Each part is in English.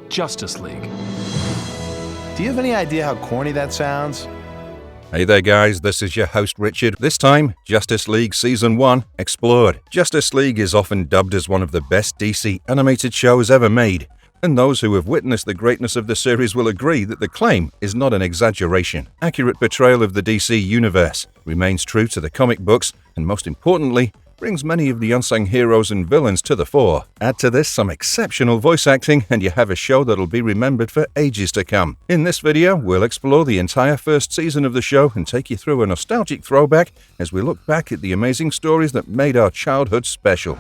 Justice League. Do you have any idea how corny that sounds? Hey there guys, this is your host Richard. This time, Justice League Season 1 Explored. Justice League is often dubbed as one of the best DC animated shows ever made, and those who have witnessed the greatness of the series will agree that the claim is not an exaggeration. Accurate portrayal of the DC universe, remains true to the comic books, and most importantly, brings many of the unsung heroes and villains to the fore. Add to this some exceptional voice acting and you have a show that'll be remembered for ages to come. In this video, we'll explore the entire first season of the show and take you through a nostalgic throwback as we look back at the amazing stories that made our childhood special.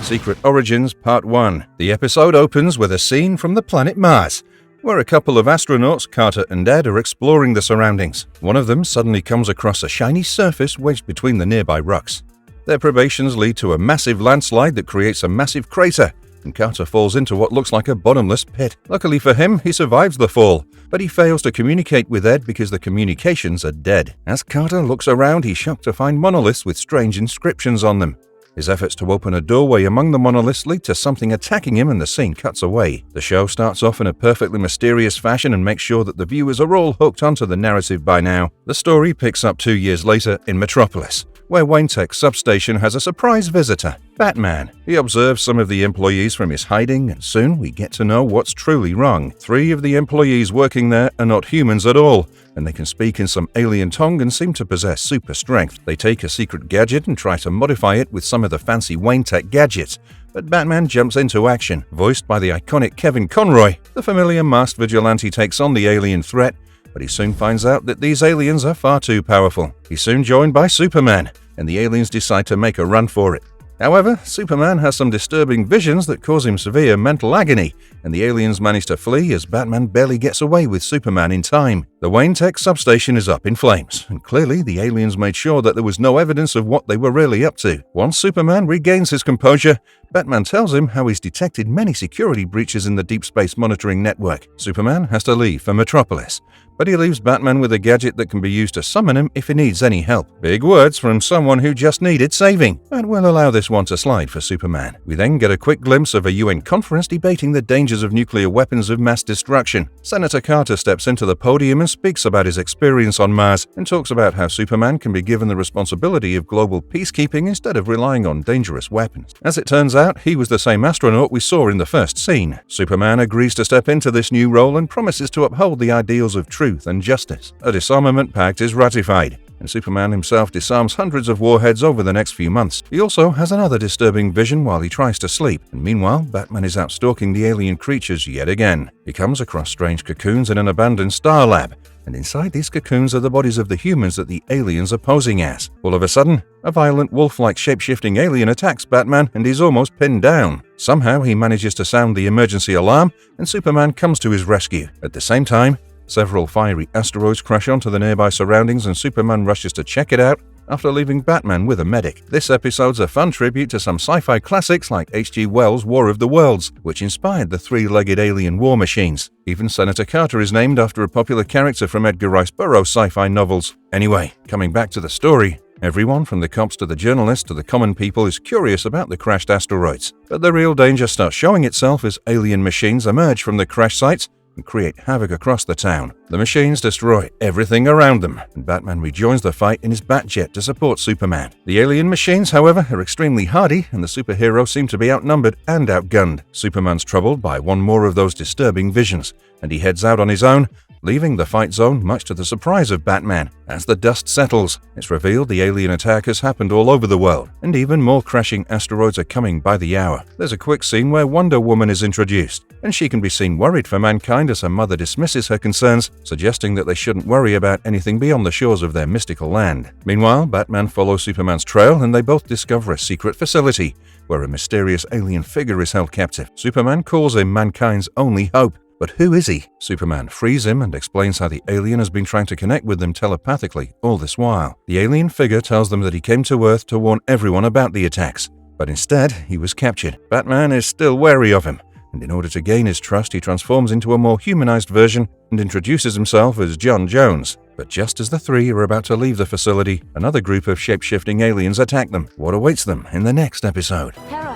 Secret Origins Part 1. The episode opens with a scene from the planet Mars, where a couple of astronauts, Carter and Ed, are exploring the surroundings. One of them suddenly comes across a shiny surface wedged between the nearby rocks. Their probations lead to a massive landslide that creates a massive crater, and Carter falls into what looks like a bottomless pit. Luckily for him, he survives the fall, but he fails to communicate with Ed because the communications are dead. As Carter looks around, he's shocked to find monoliths with strange inscriptions on them. His efforts to open a doorway among the monoliths lead to something attacking him and the scene cuts away. The show starts off in a perfectly mysterious fashion and makes sure that the viewers are all hooked onto the narrative by now. The story picks up 2 years later in Metropolis, where Wayne Tech's substation has a surprise visitor, Batman. He observes some of the employees from his hiding, and soon we get to know what's truly wrong. 3 of the employees working there are not humans at all, and they can speak in some alien tongue and seem to possess super strength. They take a secret gadget and try to modify it with some of the fancy Wayne Tech gadgets, but Batman jumps into action. Voiced by the iconic Kevin Conroy, the familiar masked vigilante takes on the alien threat, but he soon finds out that these aliens are far too powerful. He's soon joined by Superman, and the aliens decide to make a run for it. However, Superman has some disturbing visions that cause him severe mental agony, and the aliens manage to flee as Batman barely gets away with Superman in time. The Wayne Tech substation is up in flames, and clearly the aliens made sure that there was no evidence of what they were really up to. Once Superman regains his composure, Batman tells him how he's detected many security breaches in the Deep Space Monitoring Network. Superman has to leave for Metropolis, but he leaves Batman with a gadget that can be used to summon him if he needs any help. Big words from someone who just needed saving, but we'll allow this one to slide for Superman. We then get a quick glimpse of a UN conference debating the dangers of nuclear weapons of mass destruction. Senator Carter steps into the podium and speaks about his experience on Mars and talks about how Superman can be given the responsibility of global peacekeeping instead of relying on dangerous weapons. As it turns out, he was the same astronaut we saw in the first scene. Superman agrees to step into this new role and promises to uphold the ideals of truth and justice. A disarmament pact is ratified, and Superman himself disarms hundreds of warheads over the next few months. He also has another disturbing vision while he tries to sleep, and meanwhile, Batman is out stalking the alien creatures yet again. He comes across strange cocoons in an abandoned star lab, and inside these cocoons are the bodies of the humans that the aliens are posing as. All of a sudden, a violent wolf-like shape-shifting alien attacks Batman and he's almost pinned down. Somehow he manages to sound the emergency alarm, and Superman comes to his rescue. At the same time, several fiery asteroids crash onto the nearby surroundings and Superman rushes to check it out after leaving Batman with a medic. This episode's a fun tribute to some sci-fi classics like H.G. Wells' War of the Worlds, which inspired the three-legged alien war machines. Even Senator Carter is named after a popular character from Edgar Rice Burroughs' sci-fi novels. Anyway, coming back to the story, everyone from the cops to the journalists to the common people is curious about the crashed asteroids, but the real danger starts showing itself as alien machines emerge from the crash sites and create havoc across the town. The machines destroy everything around them, and Batman rejoins the fight in his Batjet to support Superman. The alien machines, however, are extremely hardy, and the superheroes seem to be outnumbered and outgunned. Superman's troubled by one more of those disturbing visions, and he heads out on his own, leaving the fight zone much to the surprise of Batman. As the dust settles, it's revealed the alien attack has happened all over the world, and even more crashing asteroids are coming by the hour. There's a quick scene where Wonder Woman is introduced, and she can be seen worried for mankind as her mother dismisses her concerns, suggesting that they shouldn't worry about anything beyond the shores of their mystical land. Meanwhile, Batman follows Superman's trail, and they both discover a secret facility where a mysterious alien figure is held captive. Superman calls him mankind's only hope. But who is he? Superman frees him and explains how the alien has been trying to connect with them telepathically all this while. The alien figure tells them that he came to Earth to warn everyone about the attacks, but instead he was captured. Batman is still wary of him, and in order to gain his trust, he transforms into a more humanized version and introduces himself as John Jones. But just as the three are about to leave the facility, another group of shape-shifting aliens attack them. What awaits them in the next episode? Hera,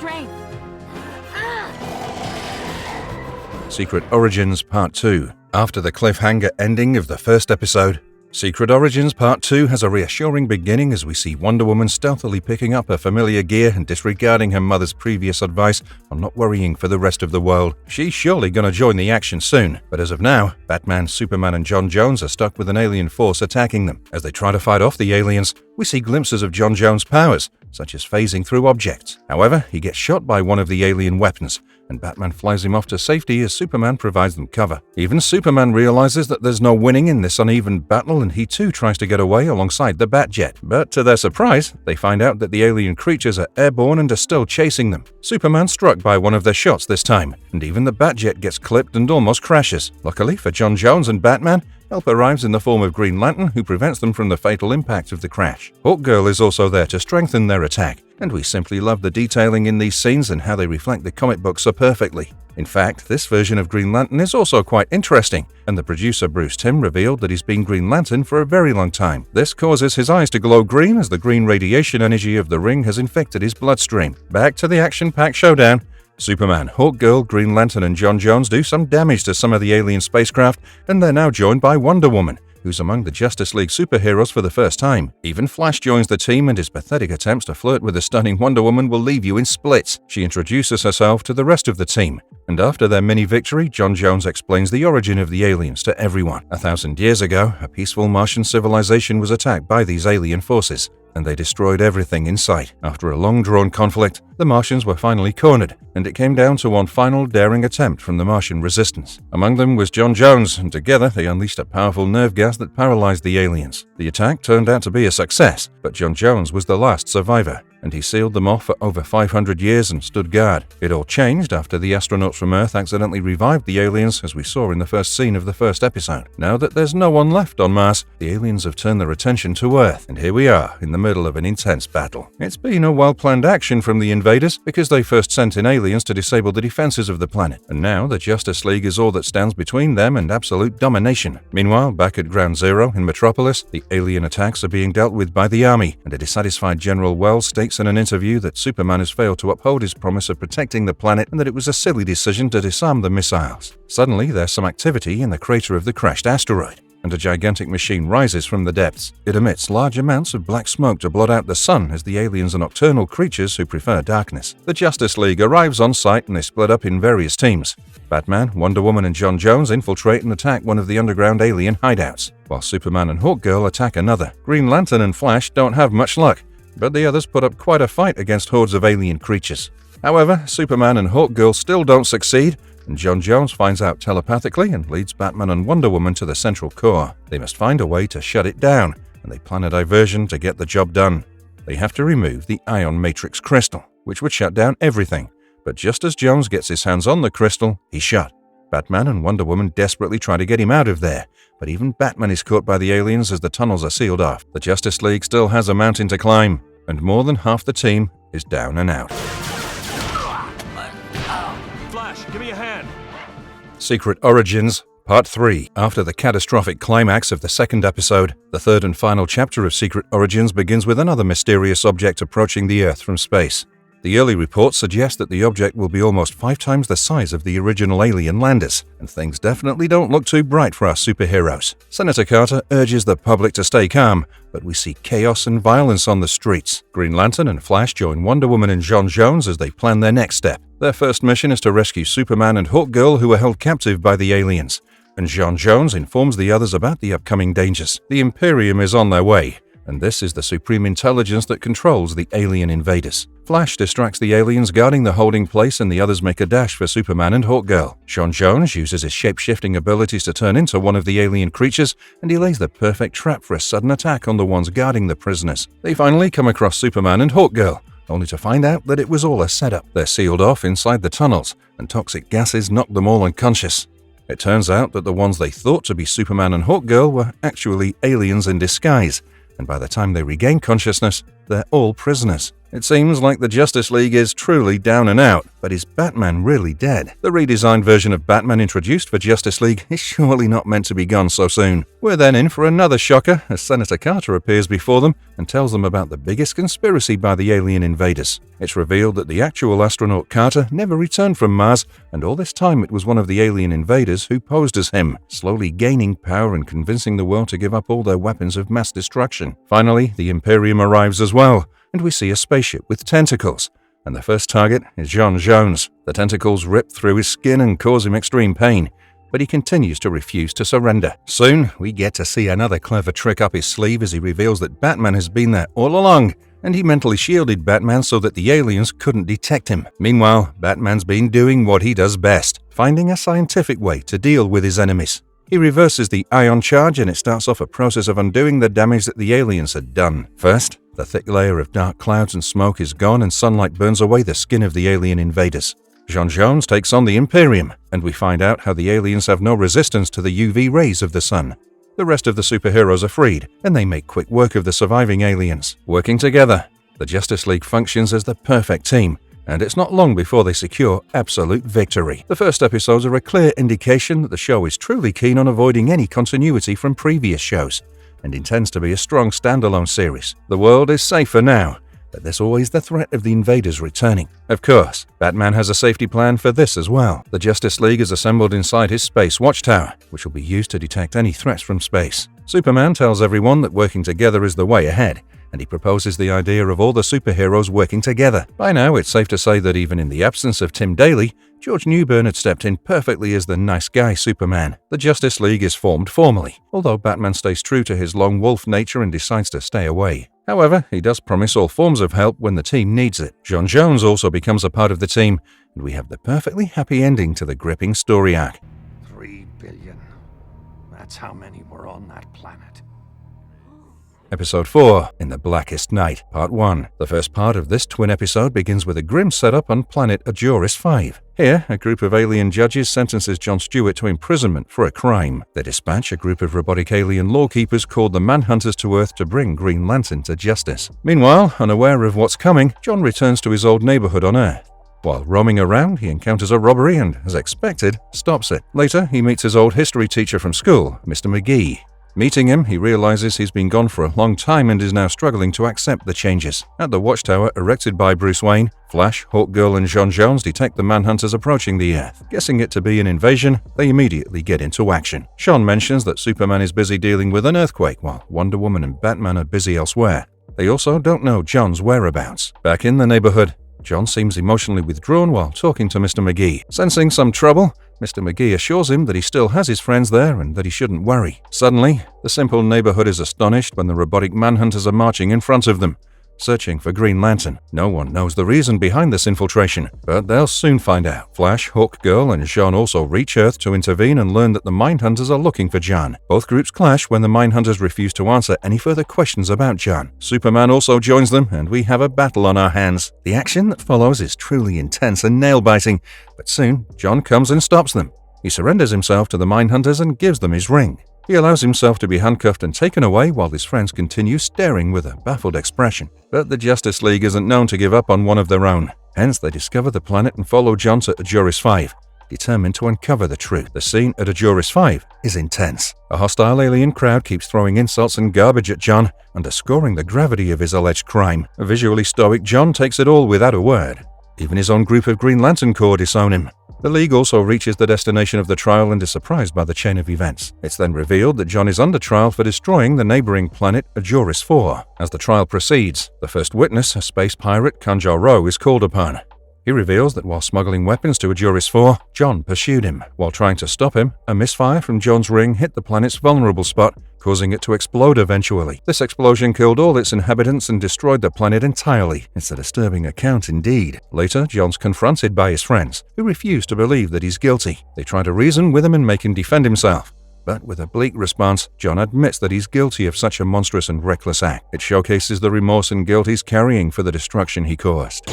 strength. Secret Origins Part 2. After the cliffhanger ending of the first episode, Secret Origins Part 2 has a reassuring beginning as we see Wonder Woman stealthily picking up her familiar gear and disregarding her mother's previous advice on not worrying for the rest of the world. She's surely gonna join the action soon, but as of now, Batman, Superman and John Jones are stuck with an alien force attacking them. As they try to fight off the aliens, we see glimpses of John Jones' powers, such as phasing through objects. However, he gets shot by one of the alien weapons, and Batman flies him off to safety as Superman provides them cover. Even Superman realizes that there's no winning in this uneven battle, and he too tries to get away alongside the Batjet. But to their surprise, they find out that the alien creatures are airborne and are still chasing them. Superman's struck by one of their shots this time, and even the Batjet gets clipped and almost crashes. Luckily for John Jones and Batman, help arrives in the form of Green Lantern, who prevents them from the fatal impact of the crash. Hawkgirl is also there to strengthen their attack, and we simply love the detailing in these scenes and how they reflect the comic book so perfectly. In fact, this version of Green Lantern is also quite interesting, and the producer Bruce Timm revealed that he's been Green Lantern for a very long time. This causes his eyes to glow green as the green radiation energy of the ring has infected his bloodstream. Back to the action-packed showdown. Superman, Hawkgirl, Green Lantern and John Jones do some damage to some of the alien spacecraft, and they're now joined by Wonder Woman, who's among the Justice League superheroes for the first time. Even Flash joins the team, and his pathetic attempts to flirt with the stunning Wonder Woman will leave you in splits. She introduces herself to the rest of the team, and after their mini-victory, John Jones explains the origin of the aliens to everyone. 1,000 years ago, a peaceful Martian civilization was attacked by these alien forces, and they destroyed everything in sight. After a long-drawn conflict, the Martians were finally cornered, and it came down to one final daring attempt from the Martian resistance. Among them was John Jones, and together they unleashed a powerful nerve gas that paralyzed the aliens. The attack turned out to be a success, but John Jones was the last survivor, and he sealed them off for over 500 years and stood guard. It all changed after the astronauts from Earth accidentally revived the aliens, as we saw in the first scene of the first episode. Now that there's no one left on Mars, the aliens have turned their attention to Earth, and here we are in the middle of an intense battle. It's been a well-planned action from the invaders, because they first sent in aliens to disable the defenses of the planet, and now the Justice League is all that stands between them and absolute domination. Meanwhile, back at Ground Zero in Metropolis, the alien attacks are being dealt with by the army, and a dissatisfied General Wells states in an interview that Superman has failed to uphold his promise of protecting the planet and that it was a silly decision to disarm the missiles. Suddenly, there's some activity in the crater of the crashed asteroid, and a gigantic machine rises from the depths. It emits large amounts of black smoke to blot out the sun, as the aliens are nocturnal creatures who prefer darkness. The Justice League arrives on site and they split up in various teams. Batman, Wonder Woman and John Jones infiltrate and attack one of the underground alien hideouts, while Superman and Hawkgirl attack another. Green Lantern and Flash don't have much luck, but the others put up quite a fight against hordes of alien creatures. However, Superman and Hawkgirl still don't succeed, and John Jones finds out telepathically and leads Batman and Wonder Woman to the central core. They must find a way to shut it down, and they plan a diversion to get the job done. They have to remove the Ion Matrix crystal, which would shut down everything, but just as Jones gets his hands on the crystal, he's shot. Batman and Wonder Woman desperately try to get him out of there, but even Batman is caught by the aliens as the tunnels are sealed off. The Justice League still has a mountain to climb, and more than half the team is down and out. Flash, give me a hand. Secret Origins Part 3. After the catastrophic climax of the second episode, the third and final chapter of Secret Origins begins with another mysterious object approaching the Earth from space. The early reports suggest that the object will be almost 5 times the size of the original alien landers, and things definitely don't look too bright for our superheroes. Senator Carter urges the public to stay calm, but we see chaos and violence on the streets. Green Lantern and Flash join Wonder Woman and John Jones as they plan their next step. Their first mission is to rescue Superman and Hawkgirl, who are held captive by the aliens, and John Jones informs the others about the upcoming dangers. The Imperium is on their way, and this is the supreme intelligence that controls the alien invaders. Flash distracts the aliens guarding the holding place, and the others make a dash for Superman and Hawkgirl. John Jones uses his shape-shifting abilities to turn into one of the alien creatures, and he lays the perfect trap for a sudden attack on the ones guarding the prisoners. They finally come across Superman and Hawkgirl, only to find out that it was all a setup. They're sealed off inside the tunnels, and toxic gases knock them all unconscious. It turns out that the ones they thought to be Superman and Hawkgirl were actually aliens in disguise, and by the time they regain consciousness, they're all prisoners. It seems like the Justice League is truly down and out, but is Batman really dead? The redesigned version of Batman introduced for Justice League is surely not meant to be gone so soon. We're then in for another shocker as Senator Carter appears before them and tells them about the biggest conspiracy by the alien invaders. It's revealed that the actual astronaut Carter never returned from Mars, and all this time it was one of the alien invaders who posed as him, slowly gaining power and convincing the world to give up all their weapons of mass destruction. Finally, the Imperium arrives as well, and we see a spaceship with tentacles. And the first target is John Jones. The tentacles rip through his skin and cause him extreme pain, but he continues to refuse to surrender. Soon, we get to see another clever trick up his sleeve as he reveals that Batman has been there all along, and he mentally shielded Batman so that the aliens couldn't detect him. Meanwhile, Batman's been doing what he does best, finding a scientific way to deal with his enemies. He reverses the ion charge and it starts off a process of undoing the damage that the aliens had done. First, the thick layer of dark clouds and smoke is gone and sunlight burns away the skin of the alien invaders. John Jones takes on the Imperium, and we find out how the aliens have no resistance to the UV rays of the sun. The rest of the superheroes are freed, and they make quick work of the surviving aliens. Working together, the Justice League functions as the perfect team, and it's not long before they secure absolute victory. The first episodes are a clear indication that the show is truly keen on avoiding any continuity from previous shows, and intends to be a strong standalone series. The world is safer now, but there's always the threat of the invaders returning. Of course, Batman has a safety plan for this as well. The Justice League is assembled inside his space watchtower, which will be used to detect any threats from space. Superman tells everyone that working together is the way ahead, and he proposes the idea of all the superheroes working together. By now, it's safe to say that even in the absence of Tim Daly, George Newbern had stepped in perfectly as the nice guy Superman. The Justice League is formed formally, although Batman stays true to his lone wolf nature and decides to stay away. However, he does promise all forms of help when the team needs it. John Jones also becomes a part of the team, and we have the perfectly happy ending to the gripping story arc. 3 billion. That's how many were on that planet. Episode 4, In the Blackest Night, Part 1. The first part of this twin episode begins with a grim setup on planet Ajoris 5. Here, a group of alien judges sentences Jon Stewart to imprisonment for a crime. They dispatch a group of robotic alien lawkeepers called the Manhunters to Earth to bring Green Lantern to justice. Meanwhile, unaware of what's coming, Jon returns to his old neighborhood on Earth. While roaming around, he encounters a robbery and, as expected, stops it. Later, he meets his old history teacher from school, Mr. McGee. Meeting him, he realizes he's been gone for a long time and is now struggling to accept the changes. At the watchtower erected by Bruce Wayne, Flash, Hawkgirl, and John Jones detect the Manhunters approaching the Earth. Guessing it to be an invasion, they immediately get into action. Sean mentions that Superman is busy dealing with an earthquake, while Wonder Woman and Batman are busy elsewhere. They also don't know John's whereabouts. Back in the neighborhood, John seems emotionally withdrawn while talking to Mr. McGee. Sensing some trouble, Mr. McGee assures him that he still has his friends there and that he shouldn't worry. Suddenly, the simple neighborhood is astonished when the robotic Manhunters are marching in front of them, searching for Green Lantern. No one knows the reason behind this infiltration, but they'll soon find out. Flash, Hawkgirl, and Jean also reach Earth to intervene and learn that the Mindhunters are looking for John. Both groups clash when the Mindhunters refuse to answer any further questions about John. Superman also joins them, and we have a battle on our hands. The action that follows is truly intense and nail-biting, but soon, John comes and stops them. He surrenders himself to the Mindhunters and gives them his ring. He allows himself to be handcuffed and taken away while his friends continue staring with a baffled expression. But the Justice League isn't known to give up on one of their own. Hence, they discover the planet and follow John to Ajoris 5, determined to uncover the truth. The scene at Ajoris 5 is intense. A hostile alien crowd keeps throwing insults and garbage at John, underscoring the gravity of his alleged crime. A visually stoic John takes it all without a word. Even his own group of Green Lantern Corps disown him. The League also reaches the destination of the trial and is surprised by the chain of events. It's then revealed that John is under trial for destroying the neighboring planet Ajoris 4. As the trial proceeds, the first witness, a space pirate, Kanjar-Ro, is called upon. He reveals that while smuggling weapons to Ajoris 4, John pursued him. While trying to stop him, a misfire from John's ring hit the planet's vulnerable spot, causing it to explode eventually. This explosion killed all its inhabitants and destroyed the planet entirely. It's a disturbing account indeed. Later, John's confronted by his friends, who refuse to believe that he's guilty. They try to reason with him and make him defend himself. But with a bleak response, John admits that he's guilty of such a monstrous and reckless act. It showcases the remorse and guilt he's carrying for the destruction he caused.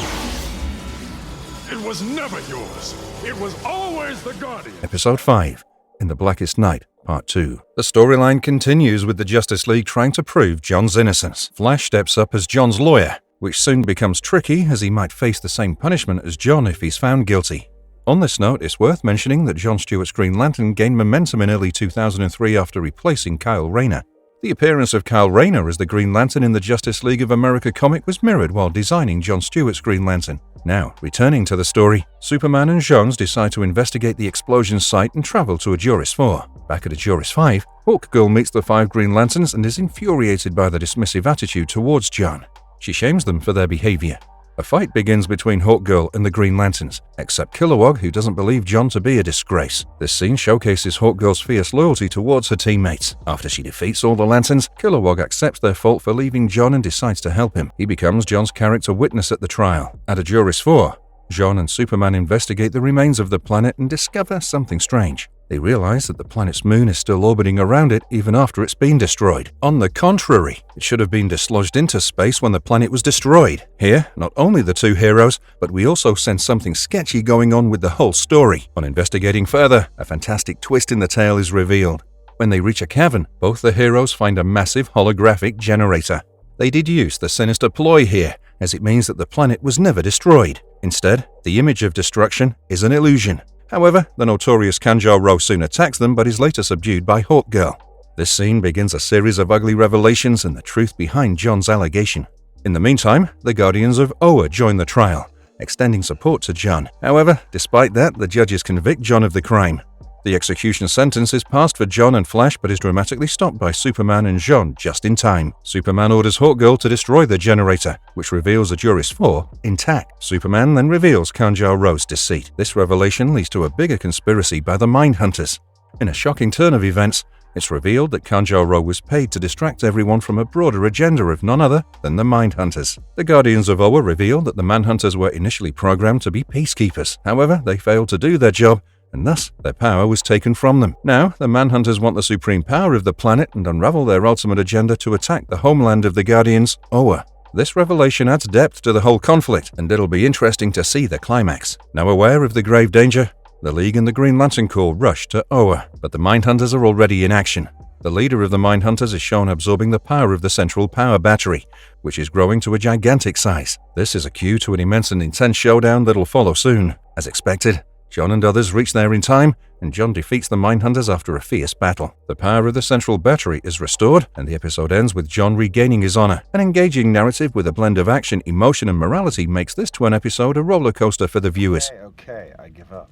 It was never yours. It was always the Guardian. Episode 5, In the Blackest Night, Part 2. The storyline continues with the Justice League trying to prove John's innocence. Flash steps up as John's lawyer, which soon becomes tricky as he might face the same punishment as John if he's found guilty. On this note, it's worth mentioning that Jon Stewart's Green Lantern gained momentum in early 2003 after replacing Kyle Rayner. The appearance of Kyle Rayner as the Green Lantern in the Justice League of America comic was mirrored while designing Jon Stewart's Green Lantern. Now, returning to the story, Superman and Jones decide to investigate the explosion site and travel to Ajuris 4. Back at Ajuris 5, Hawkgirl meets the 5 Green Lanterns and is infuriated by the dismissive attitude towards Jon. She shames them for their behavior. A fight begins between Hawkgirl and the Green Lanterns, except Kilowog, who doesn't believe Jon to be a disgrace. This scene showcases Hawkgirl's fierce loyalty towards her teammates. After she defeats all the Lanterns, Kilowog accepts their fault for leaving Jon and decides to help him. He becomes Jon's character witness at the trial. At Ajuris 4, Jon and Superman investigate the remains of the planet and discover something strange. They realize that the planet's moon is still orbiting around it even after it's been destroyed. On the contrary, it should have been dislodged into space when the planet was destroyed. Here, not only the two heroes, but we also sense something sketchy going on with the whole story. On investigating further, a fantastic twist in the tale is revealed. When they reach a cavern, both the heroes find a massive holographic generator. They deduce the sinister ploy here, as it means that the planet was never destroyed. Instead, the image of destruction is an illusion. However, the notorious Kanjar-Ro soon attacks them but is later subdued by Hawkgirl. This scene begins a series of ugly revelations and the truth behind Jon's allegation. In the meantime, the Guardians of Oa join the trial, extending support to Jon. However, despite that, the judges convict Jon of the crime. The execution sentence is passed for Jon and Flash but is dramatically stopped by Superman and Jon just in time. Superman orders Hawkgirl to destroy the generator, which reveals Ajuris 4 intact. Superman then reveals Kanjar-Ro's deceit. This revelation leads to a bigger conspiracy by the Mindhunters. In a shocking turn of events, it's revealed that Kanjar-Ro was paid to distract everyone from a broader agenda of none other than the Mindhunters. The Guardians of Oa reveal that the Manhunters were initially programmed to be peacekeepers. However, they failed to do their job, and thus their power was taken from them. Now, the Manhunters want the supreme power of the planet and unravel their ultimate agenda to attack the homeland of the Guardians, Oa. This revelation adds depth to the whole conflict, and it'll be interesting to see the climax. Now aware of the grave danger, the League and the Green Lantern Corps rush to Oa, but the Mindhunters are already in action. The leader of the Mindhunters is shown absorbing the power of the central power battery, which is growing to a gigantic size. This is a cue to an immense and intense showdown that'll follow soon. As expected, Jon and others reach there in time, and Jon defeats the Mindhunters after a fierce battle. The power of the central battery is restored, and the episode ends with Jon regaining his honor. An engaging narrative with a blend of action, emotion, and morality makes this twin episode a roller coaster for the viewers. Okay, I give up.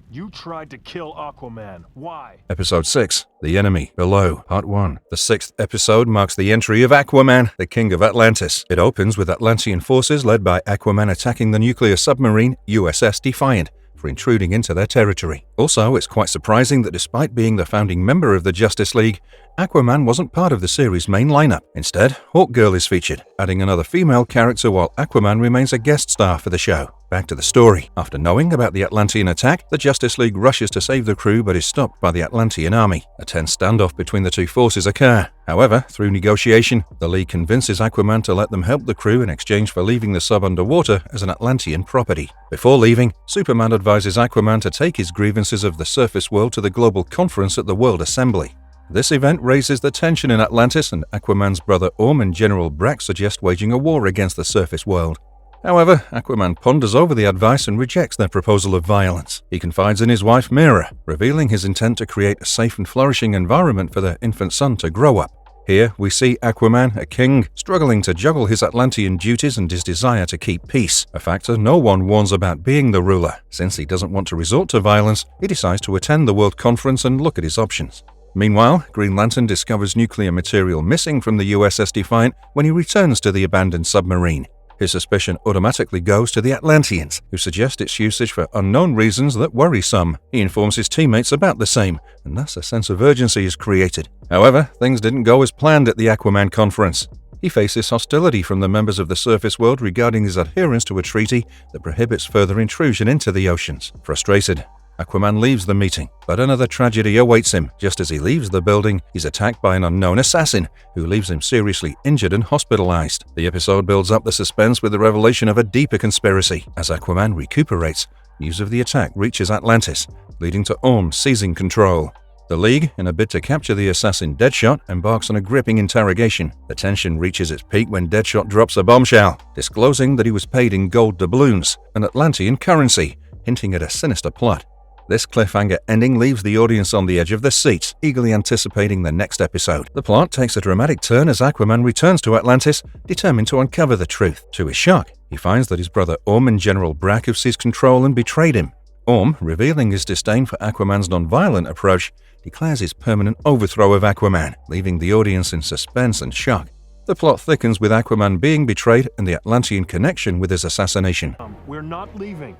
You tried to kill Aquaman. Why? Episode 6, The Enemy Below, Part 1. The 6th episode marks the entry of Aquaman, the King of Atlantis. It opens with Atlantean forces led by Aquaman attacking the nuclear submarine USS Defiant for intruding into their territory. Also, it's quite surprising that despite being the founding member of the Justice League, Aquaman wasn't part of the series' main lineup. Instead, Hawkgirl is featured, adding another female character while Aquaman remains a guest star for the show. Back to the story. After knowing about the Atlantean attack, the Justice League rushes to save the crew but is stopped by the Atlantean army. A tense standoff between the two forces occur. However, through negotiation, the League convinces Aquaman to let them help the crew in exchange for leaving the sub underwater as an Atlantean property. Before leaving, Superman advises Aquaman to take his grievances of the surface world to the global conference at the World Assembly. This event raises the tension in Atlantis, and Aquaman's brother Orm and General Brack suggest waging a war against the surface world. However, Aquaman ponders over the advice and rejects their proposal of violence. He confides in his wife Mira, revealing his intent to create a safe and flourishing environment for their infant son to grow up. Here, we see Aquaman, a king, struggling to juggle his Atlantean duties and his desire to keep peace, a factor no one warns about being the ruler. Since he doesn't want to resort to violence, he decides to attend the World Conference and look at his options. Meanwhile, Green Lantern discovers nuclear material missing from the USS Defiant when he returns to the abandoned submarine. His suspicion automatically goes to the Atlanteans, who suggest its usage for unknown reasons that worry some. He informs his teammates about the same, and thus a sense of urgency is created. However, things didn't go as planned at the Aquaman conference. He faces hostility from the members of the surface world regarding his adherence to a treaty that prohibits further intrusion into the oceans. Frustrated, Aquaman leaves the meeting, but another tragedy awaits him. Just as he leaves the building, he's attacked by an unknown assassin, who leaves him seriously injured and hospitalized. The episode builds up the suspense with the revelation of a deeper conspiracy. As Aquaman recuperates, news of the attack reaches Atlantis, leading to Orm seizing control. The League, in a bid to capture the assassin Deadshot, embarks on a gripping interrogation. The tension reaches its peak when Deadshot drops a bombshell, disclosing that he was paid in gold doubloons, an Atlantean currency, hinting at a sinister plot. This cliffhanger ending leaves the audience on the edge of their seats, eagerly anticipating the next episode. The plot takes a dramatic turn as Aquaman returns to Atlantis, determined to uncover the truth. To his shock, he finds that his brother Orm and General Brack have seized control and betrayed him. Orm, revealing his disdain for Aquaman's non-violent approach, declares his permanent overthrow of Aquaman, leaving the audience in suspense and shock. The plot thickens with Aquaman being betrayed and the Atlantean connection with his assassination. We're not leaving.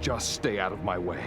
Just stay out of my way.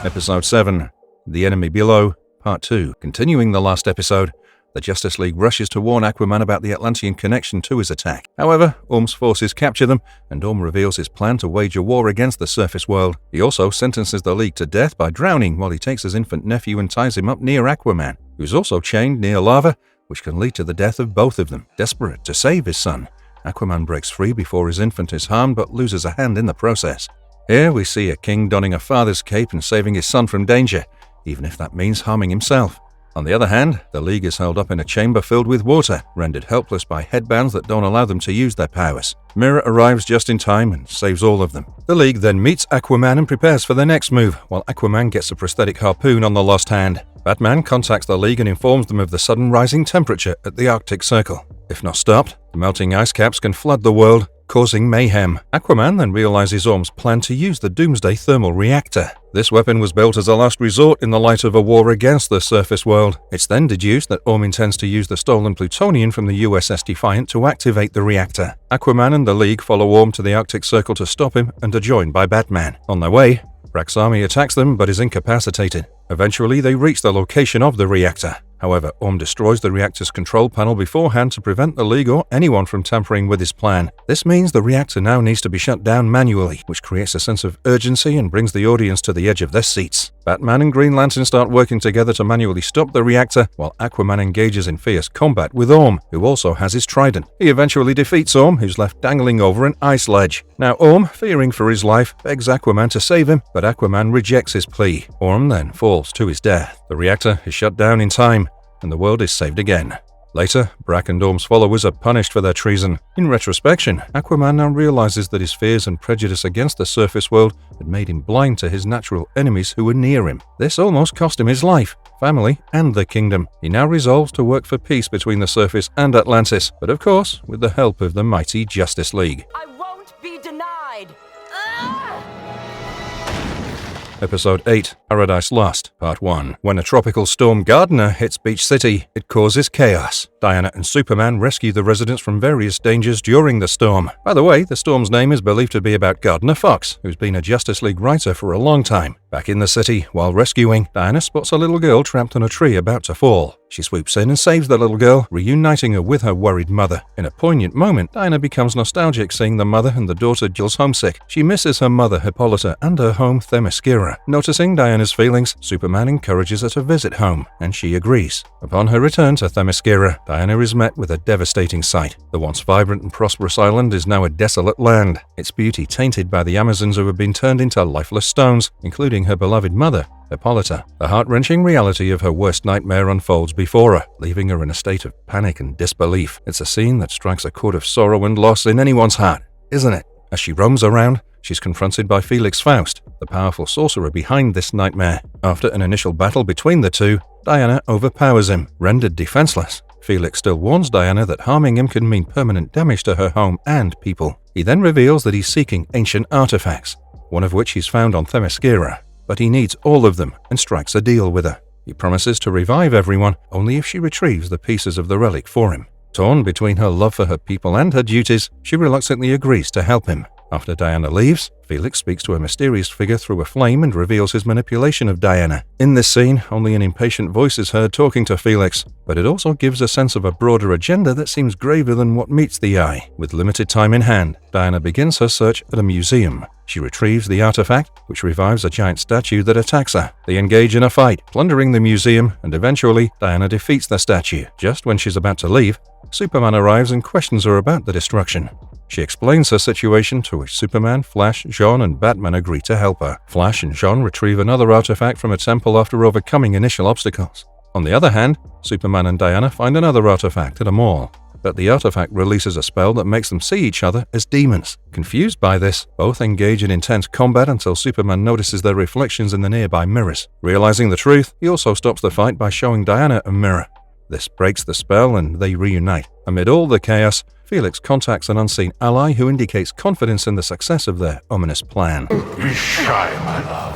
Episode 7, The Enemy Below, Part 2. Continuing the last episode, the Justice League rushes to warn Aquaman about the Atlantean connection to his attack. However, Orm's forces capture them, and Orm reveals his plan to wage a war against the surface world. He also sentences the League to death by drowning while he takes his infant nephew and ties him up near Aquaman, who's also chained near lava, which can lead to the death of both of them. Desperate to save his son, Aquaman breaks free before his infant is harmed but loses a hand in the process. Here we see a king donning a father's cape and saving his son from danger, even if that means harming himself. On the other hand, the League is held up in a chamber filled with water, rendered helpless by headbands that don't allow them to use their powers. Mira arrives just in time and saves all of them. The League then meets Aquaman and prepares for the next move, while Aquaman gets a prosthetic harpoon on the lost hand. Batman contacts the League and informs them of the sudden rising temperature at the Arctic Circle. If not stopped, the melting ice caps can flood the world, causing mayhem. Aquaman then realizes Orm's plan to use the Doomsday thermal reactor. This weapon was built as a last resort in the light of a war against the surface world. It's then deduced that Orm intends to use the stolen plutonium from the USS Defiant to activate the reactor. Aquaman and the League follow Orm to the Arctic Circle to stop him and are joined by Batman. On their way, Brack's army attacks them but is incapacitated. Eventually, they reach the location of the reactor. However, Orm destroys the reactor's control panel beforehand to prevent the League or anyone from tampering with his plan. This means the reactor now needs to be shut down manually, which creates a sense of urgency and brings the audience to the edge of their seats. Batman and Green Lantern start working together to manually stop the reactor, while Aquaman engages in fierce combat with Orm, who also has his trident. He eventually defeats Orm, who's left dangling over an ice ledge. Now Orm, fearing for his life, begs Aquaman to save him, but Aquaman rejects his plea. Orm then falls to his death. The reactor is shut down in time, and the world is saved again. Later, Brack and Orm's followers are punished for their treason. In retrospection, Aquaman now realizes that his fears and prejudice against the surface world had made him blind to his natural enemies who were near him. This almost cost him his life, family, and the kingdom. He now resolves to work for peace between the surface and Atlantis, but of course, with the help of the mighty Justice League. I won't be denied! Episode 8, Paradise Lost, Part 1. When a tropical storm Gardner hits Beach City, it causes chaos. Diana and Superman rescue the residents from various dangers during the storm. By the way, the storm's name is believed to be about Gardner Fox, who's been a Justice League writer for a long time. Back in the city, while rescuing, Diana spots a little girl trapped on a tree about to fall. She swoops in and saves the little girl, reuniting her with her worried mother. In a poignant moment, Diana becomes nostalgic seeing the mother and the daughter Jill's homesick. She misses her mother Hippolyta and her home Themyscira. Noticing Diana's feelings, Superman encourages her to visit home, and she agrees. Upon her return to Themyscira, Diana is met with a devastating sight. The once vibrant and prosperous island is now a desolate land, its beauty tainted by the Amazons who have been turned into lifeless stones, including her beloved mother, Hippolyta. The heart-wrenching reality of her worst nightmare unfolds before her, leaving her in a state of panic and disbelief. It's a scene that strikes a chord of sorrow and loss in anyone's heart, isn't it? As she roams around, she's confronted by Felix Faust, the powerful sorcerer behind this nightmare. After an initial battle between the two, Diana overpowers him. Rendered defenseless, Felix still warns Diana that harming him can mean permanent damage to her home and people. He then reveals that he's seeking ancient artifacts, one of which he's found on Themyscira, but he needs all of them and strikes a deal with her. He promises to revive everyone only if she retrieves the pieces of the relic for him. Torn between her love for her people and her duties, she reluctantly agrees to help him. After Diana leaves, Felix speaks to a mysterious figure through a flame and reveals his manipulation of Diana. In this scene, only an impatient voice is heard talking to Felix, but it also gives a sense of a broader agenda that seems graver than what meets the eye. With limited time in hand, Diana begins her search at a museum. She retrieves the artifact, which revives a giant statue that attacks her. They engage in a fight, plundering the museum, and eventually, Diana defeats the statue. Just when she's about to leave, Superman arrives and questions her about the destruction. She explains her situation, to which Superman, Flash, Jean, and Batman agree to help her. Flash and Jean retrieve another artifact from a temple after overcoming initial obstacles. On the other hand, Superman and Diana find another artifact at a mall. but the artifact releases a spell that makes them see each other as demons. Confused by this, both engage in intense combat until Superman notices their reflections in the nearby mirrors. Realizing the truth, he also stops the fight by showing Diana a mirror. This breaks the spell and they reunite. Amid all the chaos, Felix contacts an unseen ally who indicates confidence in the success of their ominous plan. Be shy, my love.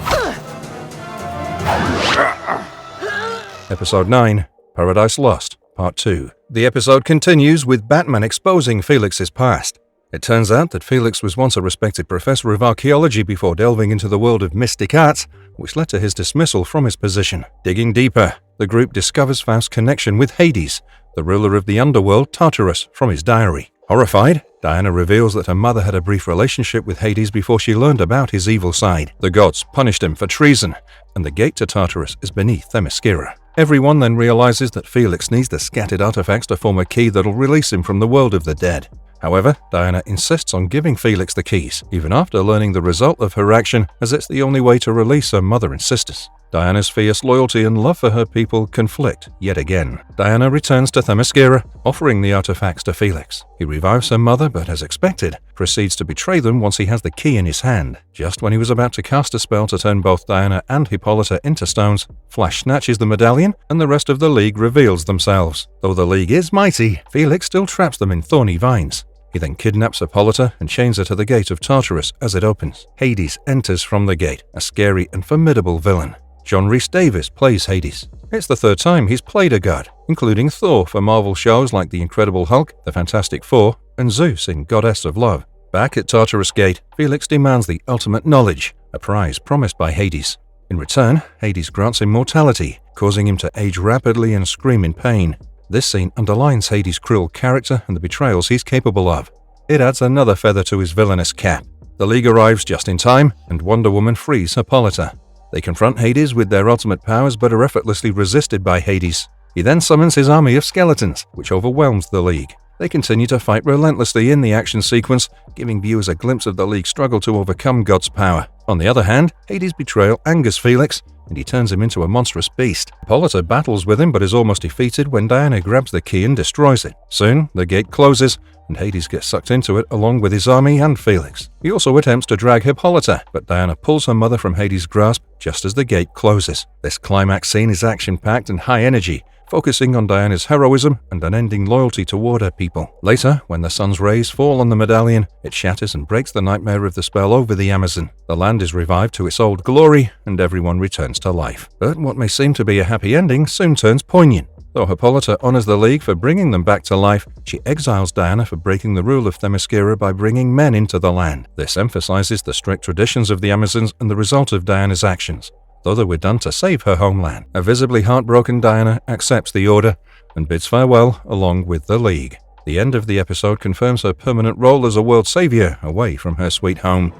Episode 9, Paradise Lost, Part 2. The episode continues with Batman exposing Felix's past. It turns out that Felix was once a respected professor of archaeology before delving into the world of mystic arts, which led to his dismissal from his position. Digging deeper, the group discovers Faust's connection with Hades, the ruler of the underworld, Tartarus, from his diary. Horrified, Diana reveals that her mother had a brief relationship with Hades before she learned about his evil side. The gods punished him for treason, and the gate to Tartarus is beneath Themyscira. Everyone then realizes that Felix needs the scattered artifacts to form a key that'll release him from the world of the dead. However, Diana insists on giving Felix the keys, even after learning the result of her action, as it's the only way to release her mother and sisters. Diana's fierce loyalty and love for her people conflict yet again. Diana returns to Themyscira, offering the artifacts to Felix. He revives her mother, but as expected, proceeds to betray them once he has the key in his hand. Just when he was about to cast a spell to turn both Diana and Hippolyta into stones, Flash snatches the medallion, and the rest of the League reveals themselves. Though the League is mighty, Felix still traps them in thorny vines. He then kidnaps Hippolyta and chains her to the gate of Tartarus as it opens. Hades enters from the gate, a scary and formidable villain. John Rhys-Davies plays Hades. It's the third time he's played a god, including Thor for Marvel shows like The Incredible Hulk, The Fantastic Four, and Zeus in Goddess of Love. Back at Tartarus Gate, Felix demands the ultimate knowledge, a prize promised by Hades. In return, Hades grants immortality, causing him to age rapidly and scream in pain. This scene underlines Hades' cruel character and the betrayals he's capable of. It adds another feather to his villainous cap. The League arrives just in time, and Wonder Woman frees Hippolyta. They confront Hades with their ultimate powers but are effortlessly resisted by Hades. He then summons his army of skeletons, which overwhelms the League. They continue to fight relentlessly in the action sequence, giving viewers a glimpse of the League's struggle to overcome God's power. On the other hand, Hades' betrayal angers Felix, and he turns him into a monstrous beast. Hippolyta battles with him but is almost defeated when Diana grabs the key and destroys it. Soon, the gate closes, and Hades gets sucked into it along with his army and Felix. He also attempts to drag Hippolyta, but Diana pulls her mother from Hades' grasp just as the gate closes. This climax scene is action-packed and high energy, focusing on Diana's heroism and unending loyalty toward her people. Later, when the sun's rays fall on the medallion, it shatters and breaks the nightmare of the spell over the Amazon. The land is revived to its old glory, and everyone returns to life. But what may seem to be a happy ending soon turns poignant. Though Hippolyta honors the League for bringing them back to life, she exiles Diana for breaking the rule of Themyscira by bringing men into the land. This emphasizes the strict traditions of the Amazons and the result of Diana's actions. Though they were done to save her homeland, a visibly heartbroken Diana accepts the order and bids farewell along with the League. The end of the episode confirms her permanent role as a world savior away from her sweet home.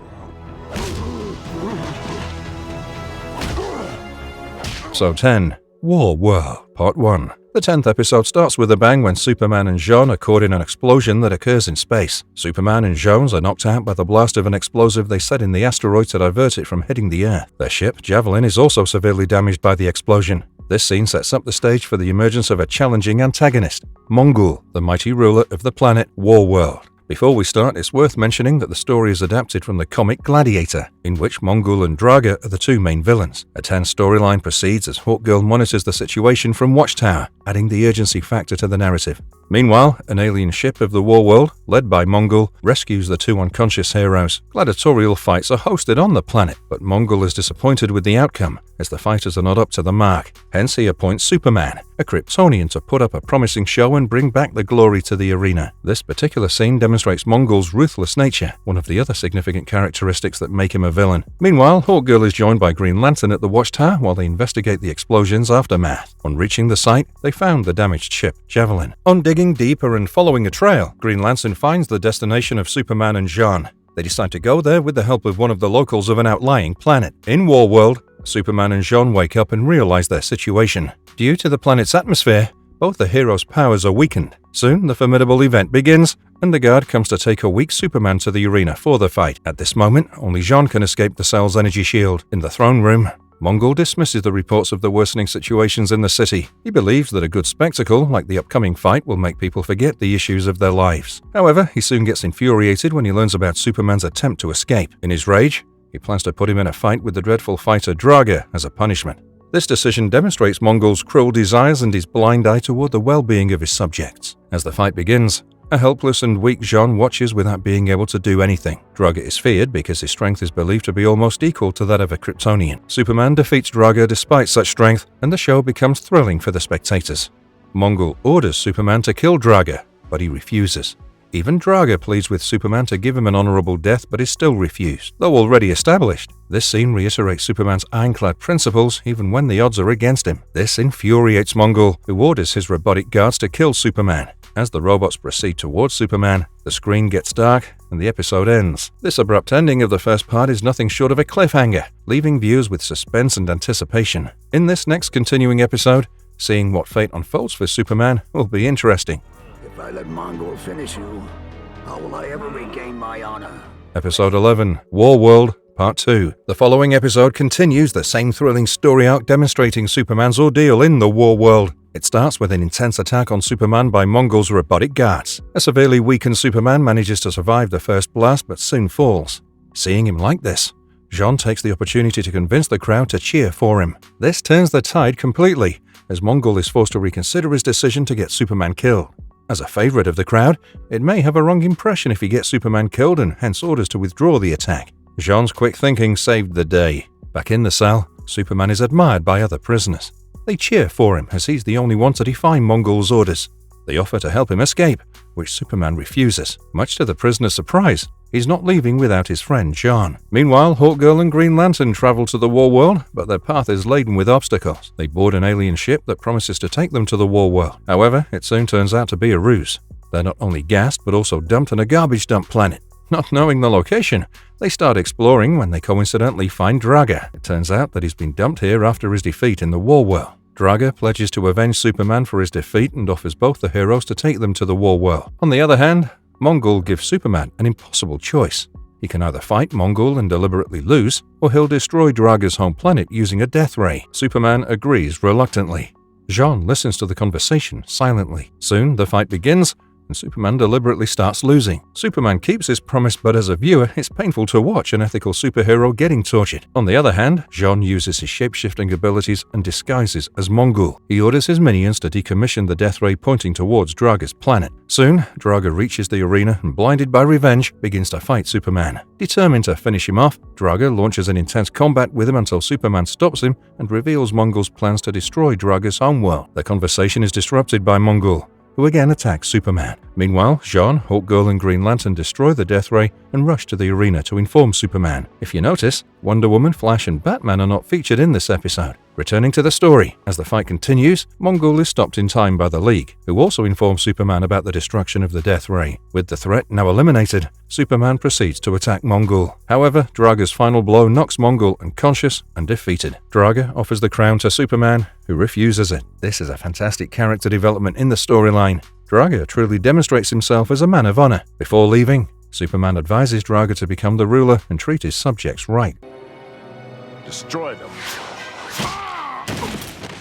Episode 10, War World, Part 1. The 10th episode starts with a bang when Superman and Jean are caught in an explosion that occurs in space. Superman and Jones are knocked out by the blast of an explosive they set in the asteroid to divert it from hitting the Earth. Their ship, Javelin, is also severely damaged by the explosion. This scene sets up the stage for the emergence of a challenging antagonist, Mongul, the mighty ruler of the planet War World. Before we start, it's worth mentioning that the story is adapted from the comic Gladiator, in which Mongul and Draga are the two main villains. A tense storyline proceeds as Hawkgirl monitors the situation from Watchtower, adding the urgency factor to the narrative. Meanwhile, an alien ship of the War World, led by Mongul, rescues the two unconscious heroes. Gladiatorial fights are hosted on the planet, but Mongul is disappointed with the outcome, as the fighters are not up to the mark. Hence, he appoints Superman, a Kryptonian, to put up a promising show and bring back the glory to the arena. This particular scene demonstrates Mongul's ruthless nature, one of the other significant characteristics that make him a villain. Meanwhile, Hawkgirl is joined by Green Lantern at the Watchtower while they investigate the explosion's aftermath. On reaching the site, they found the damaged ship, Javelin. On digging deeper and following a trail, Green Lantern finds the destination of Superman and Jean. They decide to go there with the help of one of the locals of an outlying planet. In War World, Superman and Jean wake up and realize their situation. Due to the planet's atmosphere, both the heroes' powers are weakened. Soon, the formidable event begins, and the guard comes to take a weak Superman to the arena for the fight. At this moment, only Jean can escape the cell's energy shield. In the throne room, Mongol dismisses the reports of the worsening situations in the city. He believes that a good spectacle, like the upcoming fight, will make people forget the issues of their lives. However, he soon gets infuriated when he learns about Superman's attempt to escape. In his rage, he plans to put him in a fight with the dreadful fighter Draga as a punishment. This decision demonstrates Mongol's cruel desires and his blind eye toward the well-being of his subjects. As the fight begins, a helpless and weak Jean watches without being able to do anything. Draga is feared because his strength is believed to be almost equal to that of a Kryptonian. Superman defeats Draga despite such strength, and the show becomes thrilling for the spectators. Mongol orders Superman to kill Draga, but he refuses. Even Draga pleads with Superman to give him an honorable death, but is still refused. Though already established, this scene reiterates Superman's ironclad principles even when the odds are against him. This infuriates Mongol, who orders his robotic guards to kill Superman. As the robots proceed towards Superman, the screen gets dark and the episode ends. This abrupt ending of the first part is nothing short of a cliffhanger, leaving viewers with suspense and anticipation. In this next continuing episode, seeing what fate unfolds for Superman will be interesting. If I let Mongol finish you, how will I ever regain my honor? Episode 11, War World, Part 2. The following episode continues the same thrilling story arc demonstrating Superman's ordeal in the War World. It starts with an intense attack on Superman by Mongol's robotic guards. A severely weakened Superman manages to survive the first blast but soon falls. Seeing him like this, Jean takes the opportunity to convince the crowd to cheer for him. This turns the tide completely, as Mongol is forced to reconsider his decision to get Superman killed. As a favorite of the crowd, it may have a wrong impression if he gets Superman killed and hence orders to withdraw the attack. Jean's quick thinking saved the day. Back in the cell, Superman is admired by other prisoners. They cheer for him as he's the only one to defy Mongol's orders. They offer to help him escape, which Superman refuses. Much to the prisoner's surprise, he's not leaving without his friend Jean. Meanwhile, Hawkgirl and Green Lantern travel to the War World, but their path is laden with obstacles. They board an alien ship that promises to take them to the War World. However, it soon turns out to be a ruse. They're not only gassed, but also dumped on a garbage dump planet. Not knowing the location, they start exploring when they coincidentally find Draga. It turns out that he's been dumped here after his defeat in the War World. Draga pledges to avenge Superman for his defeat and offers both the heroes to take them to the War World. On the other hand, Mongol gives Superman an impossible choice. He can either fight Mongol and deliberately lose, or he'll destroy Draga's home planet using a death ray. Superman agrees reluctantly. Jean listens to the conversation silently. Soon, the fight begins, and Superman deliberately starts losing. Superman keeps his promise, but as a viewer, it's painful to watch an ethical superhero getting tortured. On the other hand, Jean uses his shape-shifting abilities and disguises as Mongol. He orders his minions to decommission the death ray pointing towards Draga's planet. Soon, Draga reaches the arena and, blinded by revenge, begins to fight Superman. Determined to finish him off, Draga launches an intense combat with him until Superman stops him and reveals Mongol's plans to destroy Draga's homeworld. The conversation is disrupted by Mongol, who again attacks Superman. Meanwhile, Jean, Hawkgirl and Green Lantern destroy the Death Ray and rush to the arena to inform Superman. If you notice, Wonder Woman, Flash and Batman are not featured in this episode. Returning to the story, as the fight continues, Mongol is stopped in time by the League, who also informs Superman about the destruction of the Death Ray. With the threat now eliminated, Superman proceeds to attack Mongol. However, Draga's final blow knocks Mongol unconscious and defeated. Draga offers the crown to Superman, who refuses it. This is a fantastic character development in the storyline. Draga truly demonstrates himself as a man of honor. Before leaving, Superman advises Draga to become the ruler and treat his subjects right. Destroy them.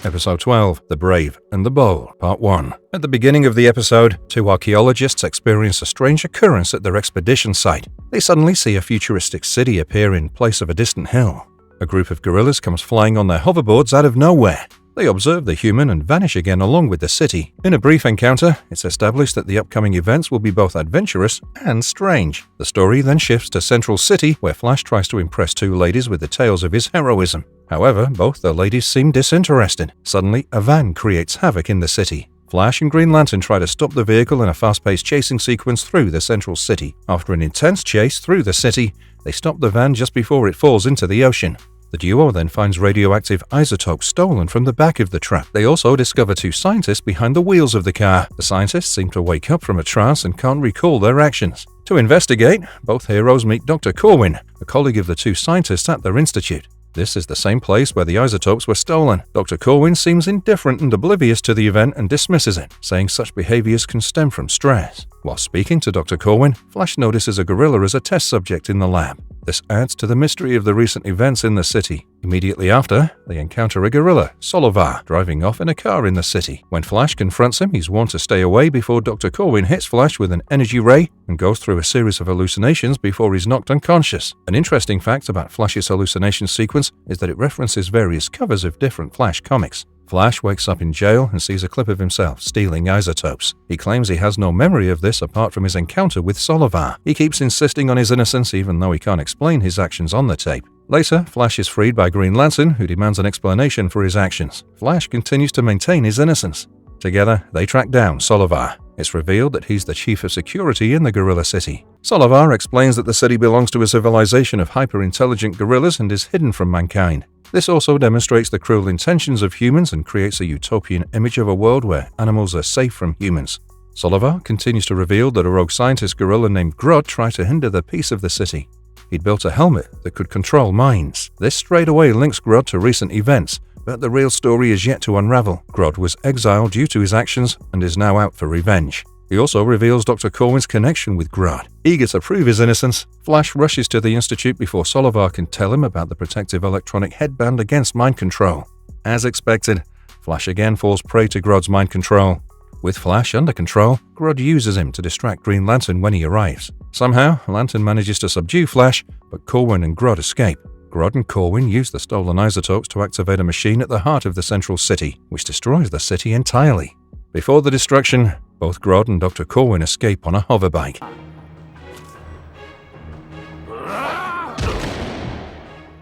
Episode 12, The Brave and the Bold, Part 1. At the beginning of the episode, two archaeologists experience a strange occurrence at their expedition site. They suddenly see a futuristic city appear in place of a distant hill. A group of gorillas comes flying on their hoverboards out of nowhere. They observe the human and vanish again along with the city. In a brief encounter, it's established that the upcoming events will be both adventurous and strange. The story then shifts to Central City, where Flash tries to impress two ladies with the tales of his heroism. However, both the ladies seem disinterested. Suddenly, a van creates havoc in the city. Flash and Green Lantern try to stop the vehicle in a fast-paced chasing sequence through the Central City. After an intense chase through the city, they stop the van just before it falls into the ocean. The duo then finds radioactive isotopes stolen from the back of the truck. They also discover two scientists behind the wheels of the car. The scientists seem to wake up from a trance and can't recall their actions. To investigate, both heroes meet Dr. Corwin, a colleague of the two scientists at their institute. This is the same place where the isotopes were stolen. Dr. Corwin seems indifferent and oblivious to the event and dismisses it, saying such behaviors can stem from stress. While speaking to Dr. Corwin, Flash notices a gorilla as a test subject in the lab. This adds to the mystery of the recent events in the city. Immediately after, they encounter a gorilla, Solovar, driving off in a car in the city. When Flash confronts him, he's warned to stay away before Dr. Corwin hits Flash with an energy ray and goes through a series of hallucinations before he's knocked unconscious. An interesting fact about Flash's hallucination sequence is that it references various covers of different Flash comics. Flash wakes up in jail and sees a clip of himself stealing isotopes. He claims he has no memory of this apart from his encounter with Solovar. He keeps insisting on his innocence even though he can't explain his actions on the tape. Later, Flash is freed by Green Lantern, who demands an explanation for his actions. Flash continues to maintain his innocence. Together, they track down Solovar. It's revealed that he's the chief of security in the Gorilla City. Solovar explains that the city belongs to a civilization of hyper-intelligent gorillas and is hidden from mankind. This also demonstrates the cruel intentions of humans and creates a utopian image of a world where animals are safe from humans. Solovar continues to reveal that a rogue scientist gorilla named Grodd tried to hinder the peace of the city. He'd built a helmet that could control minds. This straight away links Grodd to recent events, but the real story is yet to unravel. Grodd was exiled due to his actions and is now out for revenge. He also reveals Dr. Corwin's connection with Grodd. Eager to prove his innocence, Flash rushes to the Institute before Solovar can tell him about the protective electronic headband against mind control. As expected, Flash again falls prey to Grodd's mind control. With Flash under control, Grodd uses him to distract Green Lantern when he arrives. Somehow, Lantern manages to subdue Flash, but Corwin and Grodd escape. Grodd and Corwin use the stolen isotopes to activate a machine at the heart of the central city, which destroys the city entirely. Before the destruction, both Grodd and Dr. Corwin escape on a hoverbike.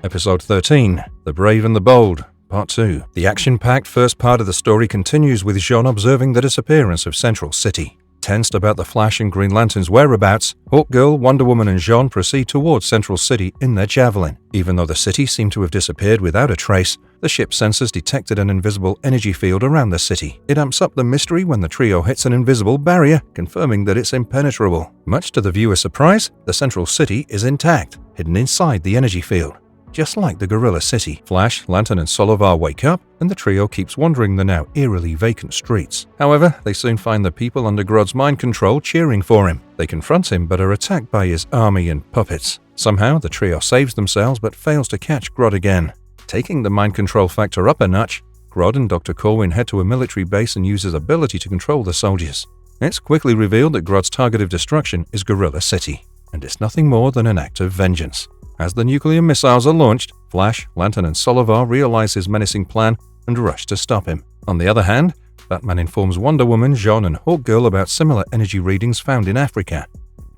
Episode 13, The Brave and the Bold, Part 2. The action-packed first part of the story continues with Jean observing the disappearance of Central City. Tensed about the Flash and Green Lantern's whereabouts, Hawkgirl, Wonder Woman and Jean proceed towards Central City in their Javelin. Even though the city seemed to have disappeared without a trace, the ship's sensors detected an invisible energy field around the city. It amps up the mystery when the trio hits an invisible barrier, confirming that it's impenetrable. Much to the viewer's surprise, the Central City is intact, hidden inside the energy field. Just like the Gorilla City, Flash, Lantern and Solovar wake up, and the trio keeps wandering the now eerily vacant streets. However, they soon find the people under Grodd's mind control cheering for him. They confront him but are attacked by his army and puppets. Somehow, the trio saves themselves but fails to catch Grodd again. Taking the mind control factor up a notch, Grodd and Dr. Corwin head to a military base and use his ability to control the soldiers. It's quickly revealed that Grodd's target of destruction is Gorilla City, and it's nothing more than an act of vengeance. As the nuclear missiles are launched, Flash, Lantern and Solovar realize his menacing plan and rush to stop him. On the other hand, Batman informs Wonder Woman, Jean and Hawkgirl about similar energy readings found in Africa.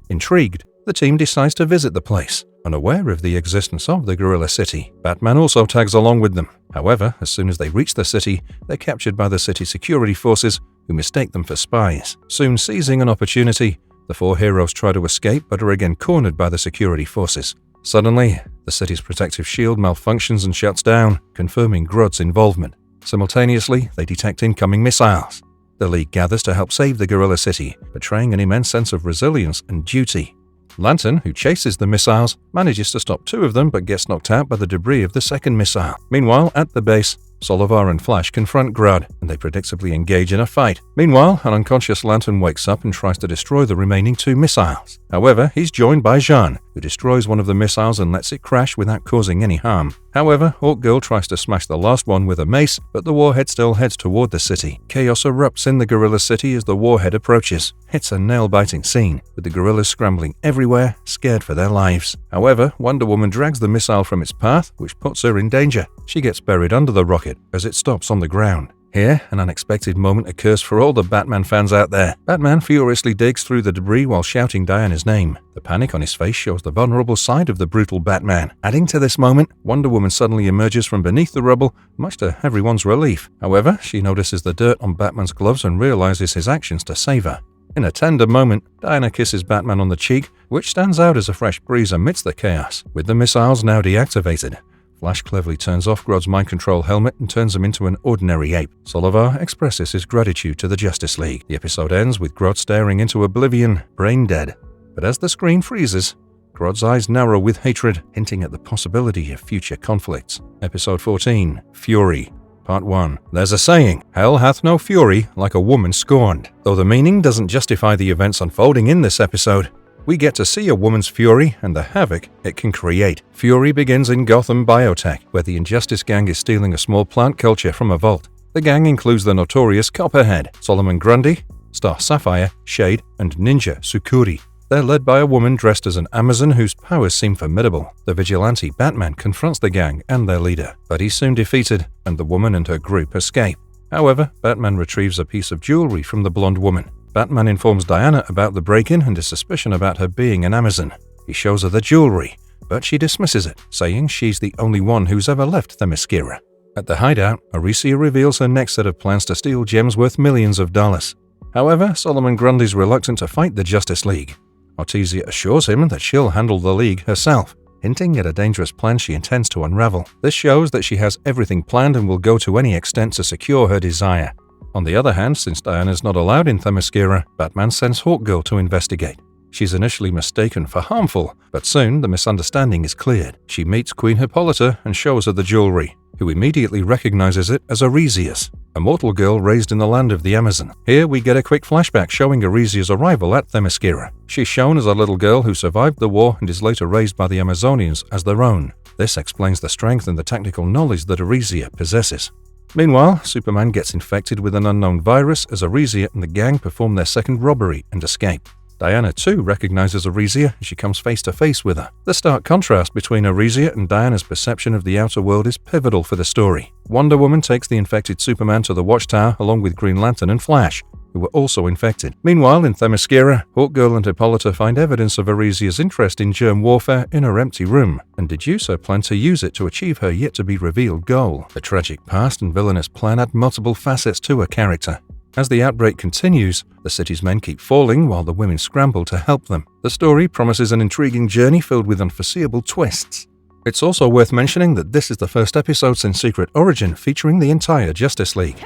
Intrigued, the team decides to visit the place, unaware of the existence of the Gorilla City. Batman also tags along with them. However, as soon as they reach the city, they're captured by the city's security forces, who mistake them for spies. Soon seizing an opportunity, the four heroes try to escape but are again cornered by the security forces. Suddenly, the city's protective shield malfunctions and shuts down, confirming Grodd's involvement. Simultaneously, they detect incoming missiles. The League gathers to help save the Gorilla City, betraying an immense sense of resilience and duty. Lantern, who chases the missiles, manages to stop two of them but gets knocked out by the debris of the second missile. Meanwhile, at the base, Solovar and Flash confront Grodd, and they predictably engage in a fight. Meanwhile, an unconscious Lantern wakes up and tries to destroy the remaining two missiles. However, he's joined by Jean, who destroys one of the missiles and lets it crash without causing any harm. However, Hawkgirl tries to smash the last one with a mace, but the warhead still heads toward the city. Chaos erupts in the Gorilla City as the warhead approaches. It's a nail-biting scene, with the gorillas scrambling everywhere, scared for their lives. However, Wonder Woman drags the missile from its path, which puts her in danger. She gets buried under the rocket as it stops on the ground. Here, an unexpected moment occurs for all the Batman fans out there. Batman furiously digs through the debris while shouting Diana's name. The panic on his face shows the vulnerable side of the brutal Batman. Adding to this moment, Wonder Woman suddenly emerges from beneath the rubble, much to everyone's relief. However, she notices the dirt on Batman's gloves and realizes his actions to save her. In a tender moment, Diana kisses Batman on the cheek, which stands out as a fresh breeze amidst the chaos. With the missiles now deactivated, Flash cleverly turns off Grodd's mind control helmet and turns him into an ordinary ape. Solovar expresses his gratitude to the Justice League. The episode ends with Grodd staring into oblivion, brain dead. But as the screen freezes, Grodd's eyes narrow with hatred, hinting at the possibility of future conflicts. Episode 14, Fury. Part 1. There's a saying, hell hath no fury like a woman scorned. Though the meaning doesn't justify the events unfolding in this episode, we get to see a woman's fury and the havoc it can create. Fury begins in Gotham Biotech, where the Injustice Gang is stealing a small plant culture from a vault. The gang includes the notorious Copperhead, Solomon Grundy, Star Sapphire, Shade, and Ninja Sukuri. They're led by a woman dressed as an Amazon whose powers seem formidable. The vigilante Batman confronts the gang and their leader, but he's soon defeated, and the woman and her group escape. However, Batman retrieves a piece of jewelry from the blonde woman. Batman informs Diana about the break-in and his suspicion about her being an Amazon. He shows her the jewelry, but she dismisses it, saying she's the only one who's ever left Themyscira. At the hideout, Arisia reveals her next set of plans to steal gems worth millions of dollars. However, Solomon Grundy's reluctant to fight the Justice League. Artesia assures him that she'll handle the League herself, hinting at a dangerous plan she intends to unravel. This shows that she has everything planned and will go to any extent to secure her desire. On the other hand, since Diana's not allowed in Themyscira, Batman sends Hawkgirl to investigate. She's initially mistaken for harmful, but soon the misunderstanding is cleared. She meets Queen Hippolyta and shows her the jewelry, who immediately recognizes it as Arisia's, a mortal girl raised in the land of the Amazon. Here we get a quick flashback showing Arisia's arrival at Themyscira. She's shown as a little girl who survived the war and is later raised by the Amazonians as their own. This explains the strength and the technical knowledge that Arisia possesses. Meanwhile, Superman gets infected with an unknown virus as Arisia and the gang perform their second robbery and escape. Diana too recognizes Arisia as she comes face to face with her. The stark contrast between Arisia and Diana's perception of the outer world is pivotal for the story. Wonder Woman takes the infected Superman to the Watchtower along with Green Lantern and Flash, who were also infected. Meanwhile, in Themyscira, Hawkgirl and Hippolyta find evidence of Arisia's interest in germ warfare in her empty room, and deduce her plan to use it to achieve her yet-to-be-revealed goal. The tragic past and villainous plan add multiple facets to her character. As the outbreak continues, the city's men keep falling while the women scramble to help them. The story promises an intriguing journey filled with unforeseeable twists. It's also worth mentioning that this is the first episode since Secret Origin featuring the entire Justice League.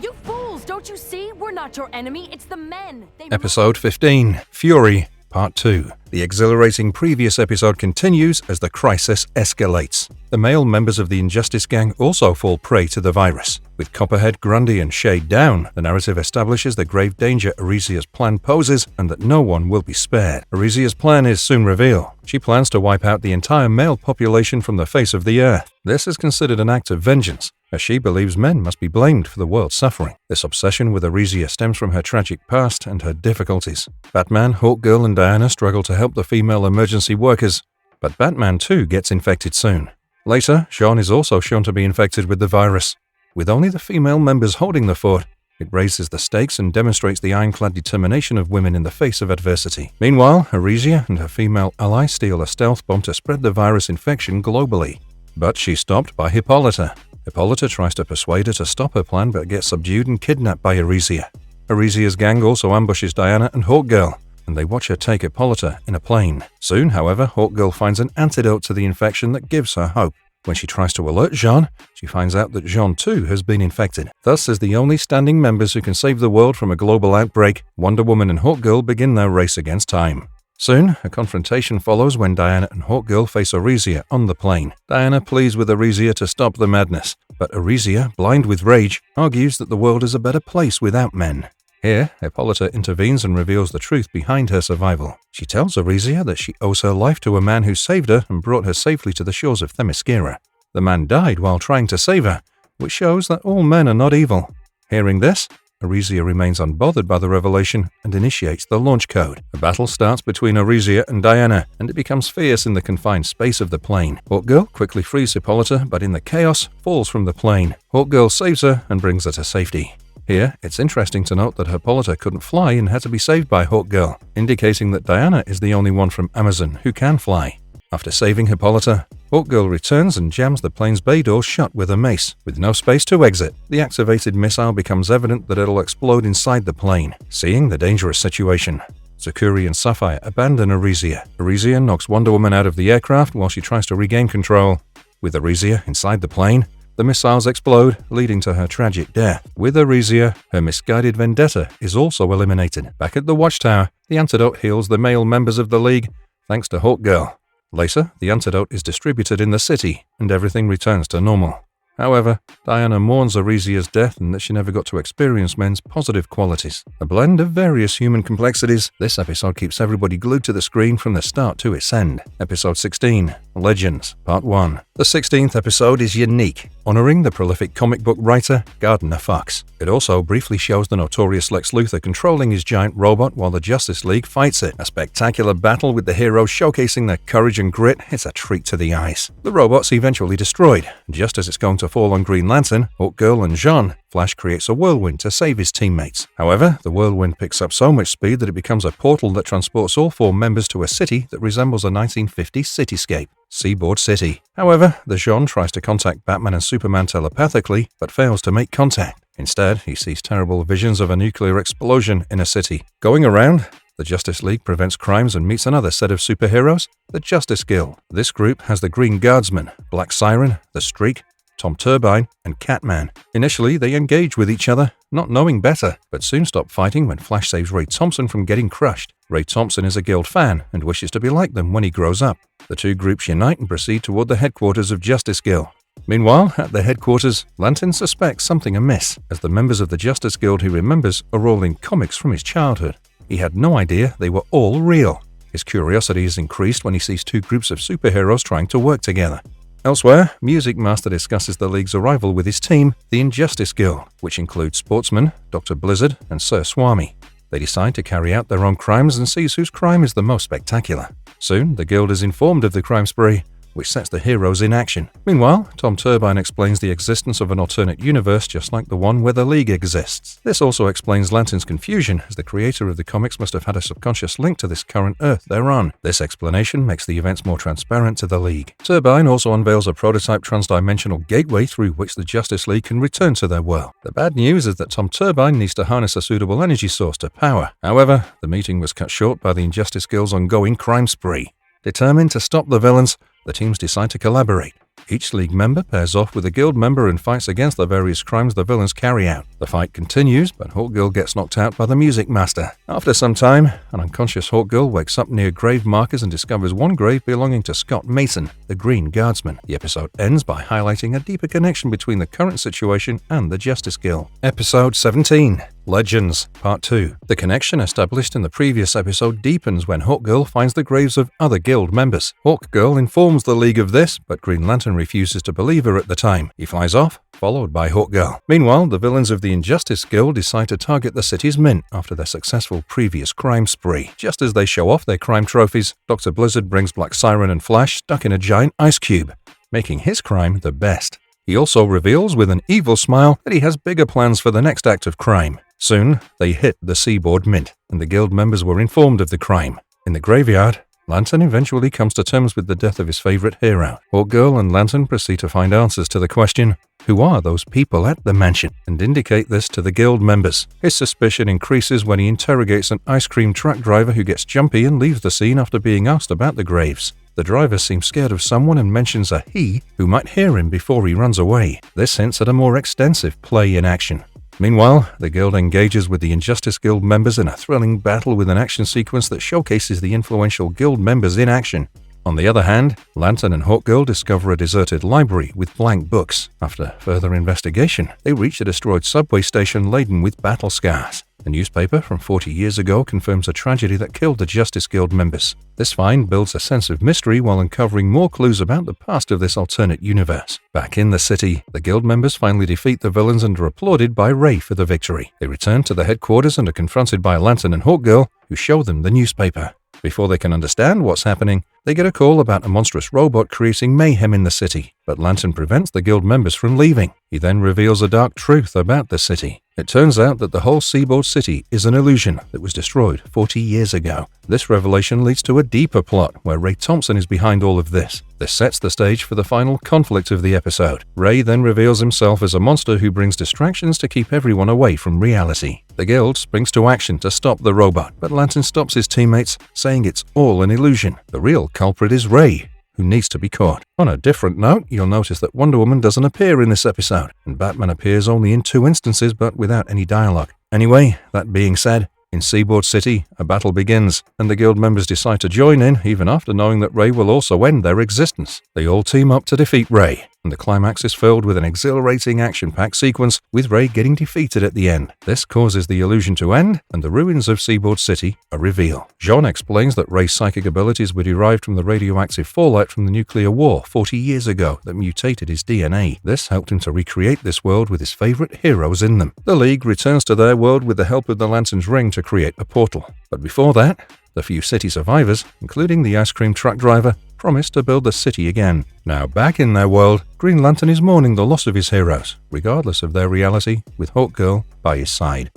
You fools, don't you see? We're not your enemy, it's the men. Episode 15, Fury, Part 2. The exhilarating previous episode continues as the crisis escalates. The male members of the Injustice Gang also fall prey to the virus. With Copperhead, Grundy, and Shade down, the narrative establishes the grave danger Arisia's plan poses and that no one will be spared. Arisia's plan is soon revealed. She plans to wipe out the entire male population from the face of the earth. This is considered an act of vengeance, as she believes men must be blamed for the world's suffering. This obsession with Arisia stems from her tragic past and her difficulties. Batman, Hawkgirl, and Diana struggle to help the female emergency workers, but Batman too gets infected soon. Later, Jean is also shown to be infected with the virus. With only the female members holding the fort, it raises the stakes and demonstrates the ironclad determination of women in the face of adversity. Meanwhile, Arisia and her female ally steal a stealth bomb to spread the virus infection globally. But she's stopped by Hippolyta. Hippolyta tries to persuade her to stop her plan but gets subdued and kidnapped by Arisia. Arisia's gang also ambushes Diana and Hawkgirl, and they watch her take Hippolyta in a plane. Soon, however, Hawkgirl finds an antidote to the infection that gives her hope. When she tries to alert Jean, she finds out that Jean too has been infected. Thus, as the only standing members who can save the world from a global outbreak, Wonder Woman and Hawkgirl begin their race against time. Soon, a confrontation follows when Diana and Hawkgirl face Arisia on the plane. Diana pleads with Arisia to stop the madness, but Arisia, blind with rage, argues that the world is a better place without men. Here, Hippolyta intervenes and reveals the truth behind her survival. She tells Arisia that she owes her life to a man who saved her and brought her safely to the shores of Themyscira. The man died while trying to save her, which shows that all men are not evil. Hearing this, Arisia remains unbothered by the revelation and initiates the launch code. A battle starts between Arisia and Diana, and it becomes fierce in the confined space of the plane. Hawkgirl quickly frees Hippolyta, but in the chaos, falls from the plane. Hawkgirl saves her and brings her to safety. Here, it's interesting to note that Hippolyta couldn't fly and had to be saved by Hawkgirl, indicating that Diana is the only one from Amazon who can fly. After saving Hippolyta, Hawkgirl returns and jams the plane's bay doors shut with a mace. With no space to exit, the activated missile becomes evident that it'll explode inside the plane. Seeing the dangerous situation, Sukuri and Sapphire abandon Arisia. Arisia knocks Wonder Woman out of the aircraft while she tries to regain control. With Arisia inside the plane, the missiles explode, leading to her tragic death. With Arisia, her misguided vendetta is also eliminated. Back at the Watchtower, the antidote heals the male members of the League, thanks to Hawkgirl. Later, the antidote is distributed in the city, and everything returns to normal. However, Diana mourns Arisia's death and that she never got to experience men's positive qualities. A blend of various human complexities, this episode keeps everybody glued to the screen from the start to its end. Episode 16, Legends, Part 1. The 16th episode is unique, honoring the prolific comic book writer Gardner Fox. It also briefly shows the notorious Lex Luthor controlling his giant robot while the Justice League fights it. A spectacular battle with the heroes showcasing their courage and grit is a treat to the eyes. The robot's eventually destroyed. Just as it's going to fall on Green Lantern, Hawkgirl and Jean, Flash creates a whirlwind to save his teammates. However, the whirlwind picks up so much speed that it becomes a portal that transports all 4 members to a city that resembles a 1950s cityscape, Seaboard City. However, the Jean tries to contact Batman and Superman telepathically, but fails to make contact. Instead, he sees terrible visions of a nuclear explosion in a city. Going around, the Justice League prevents crimes and meets another set of superheroes, the Justice Guild. This group has the Green Guardsman, Black Siren, the Streak, Tom Turbine, and Catman. Initially, they engage with each other, not knowing better, but soon stop fighting when Flash saves Ray Thompson from getting crushed. Ray Thompson is a Guild fan and wishes to be like them when he grows up. The two groups unite and proceed toward the headquarters of Justice Guild. Meanwhile, at their headquarters, Lantern suspects something amiss, as the members of the Justice Guild he remembers are all in comics from his childhood. He had no idea they were all real. His curiosity is increased when he sees 2 groups of superheroes trying to work together. Elsewhere, Music Master discusses the League's arrival with his team, the Injustice Guild, which includes Sportsman, Dr. Blizzard, and Sir Swami. They decide to carry out their own crimes and sees whose crime is the most spectacular. Soon, the Guild is informed of the crime spree, which sets the heroes in action. Meanwhile, Tom Turbine explains the existence of an alternate universe just like the one where the League exists. This also explains Lantern's confusion, as the creator of the comics must have had a subconscious link to this current Earth they're on. This explanation makes the events more transparent to the League. Turbine also unveils a prototype transdimensional gateway through which the Justice League can return to their world. The bad news is that Tom Turbine needs to harness a suitable energy source to power. However, the meeting was cut short by the Injustice Guild's ongoing crime spree. Determined to stop the villains, the teams decide to collaborate. Each League member pairs off with a Guild member and fights against the various crimes the villains carry out. The fight continues, but Hawkgirl gets knocked out by the Music Master. After some time, an unconscious Hawkgirl wakes up near grave markers and discovers one grave belonging to Scott Mason, the Green Guardsman. The episode ends by highlighting a deeper connection between the current situation and the Justice Guild. Episode 17. Legends, Part 2. The connection established in the previous episode deepens when Hawkgirl finds the graves of other Guild members. Hawkgirl informs the League of this, but Green Lantern refuses to believe her at the time. He flies off, followed by Hawkgirl. Meanwhile, the villains of the Injustice Guild decide to target the city's mint after their successful previous crime spree. Just as they show off their crime trophies, Dr. Blizzard brings Black Siren and Flash stuck in a giant ice cube, making his crime the best. He also reveals with an evil smile that he has bigger plans for the next act of crime. Soon, they hit the Seaboard Mint, and the Guild members were informed of the crime. In the graveyard, Lantern eventually comes to terms with the death of his favorite hero. Hawkgirl and Lantern proceed to find answers to the question, who are those people at the mansion, and indicate this to the Guild members. His suspicion increases when he interrogates an ice cream truck driver who gets jumpy and leaves the scene after being asked about the graves. The driver seems scared of someone and mentions a he who might hear him before he runs away. This hints at a more extensive play in action. Meanwhile, the Guild engages with the Injustice Guild members in a thrilling battle with an action sequence that showcases the influential Guild members in action. On the other hand, Lantern and Hawkgirl discover a deserted library with blank books. After further investigation, they reach a destroyed subway station laden with battle scars. A newspaper from 40 years ago confirms a tragedy that killed the Justice Guild members. This find builds a sense of mystery while uncovering more clues about the past of this alternate universe. Back in the city, the Guild members finally defeat the villains and are applauded by Ray for the victory. They return to the headquarters and are confronted by Lantern and Hawkgirl, who show them the newspaper. Before they can understand what's happening, they get a call about a monstrous robot creating mayhem in the city, but Lantern prevents the Guild members from leaving. He then reveals a dark truth about the city. It turns out that the whole Seaboard City is an illusion that was destroyed 40 years ago. This revelation leads to a deeper plot where Ray Thompson is behind all of this. This sets the stage for the final conflict of the episode. Ray then reveals himself as a monster who brings distractions to keep everyone away from reality. The Guild springs to action to stop the robot, but Lantern stops his teammates, saying it's all an illusion. The real culprit is Ray, who needs to be caught. On a different note, you'll notice that Wonder Woman doesn't appear in this episode, and Batman appears only in 2 instances but without any dialogue. Anyway, that being said, in Seaboard City, a battle begins, and the Guild members decide to join in even after knowing that Ray will also end their existence. They all team up to defeat Ray. and the climax is filled with an exhilarating action-packed sequence with Ray getting defeated at the end. This causes the illusion to end, and the ruins of Seaboard City are revealed. Jean explains that Ray's psychic abilities were derived from the radioactive fallout from the nuclear war 40 years ago that mutated his DNA. This helped him to recreate this world with his favorite heroes in them. The League returns to their world with the help of the Lantern's ring to create a portal. But before that, the few city survivors, including the ice cream truck driver, promise to build the city again. Now back in their world, Green Lantern is mourning the loss of his heroes, regardless of their reality, with Hawkgirl by his side.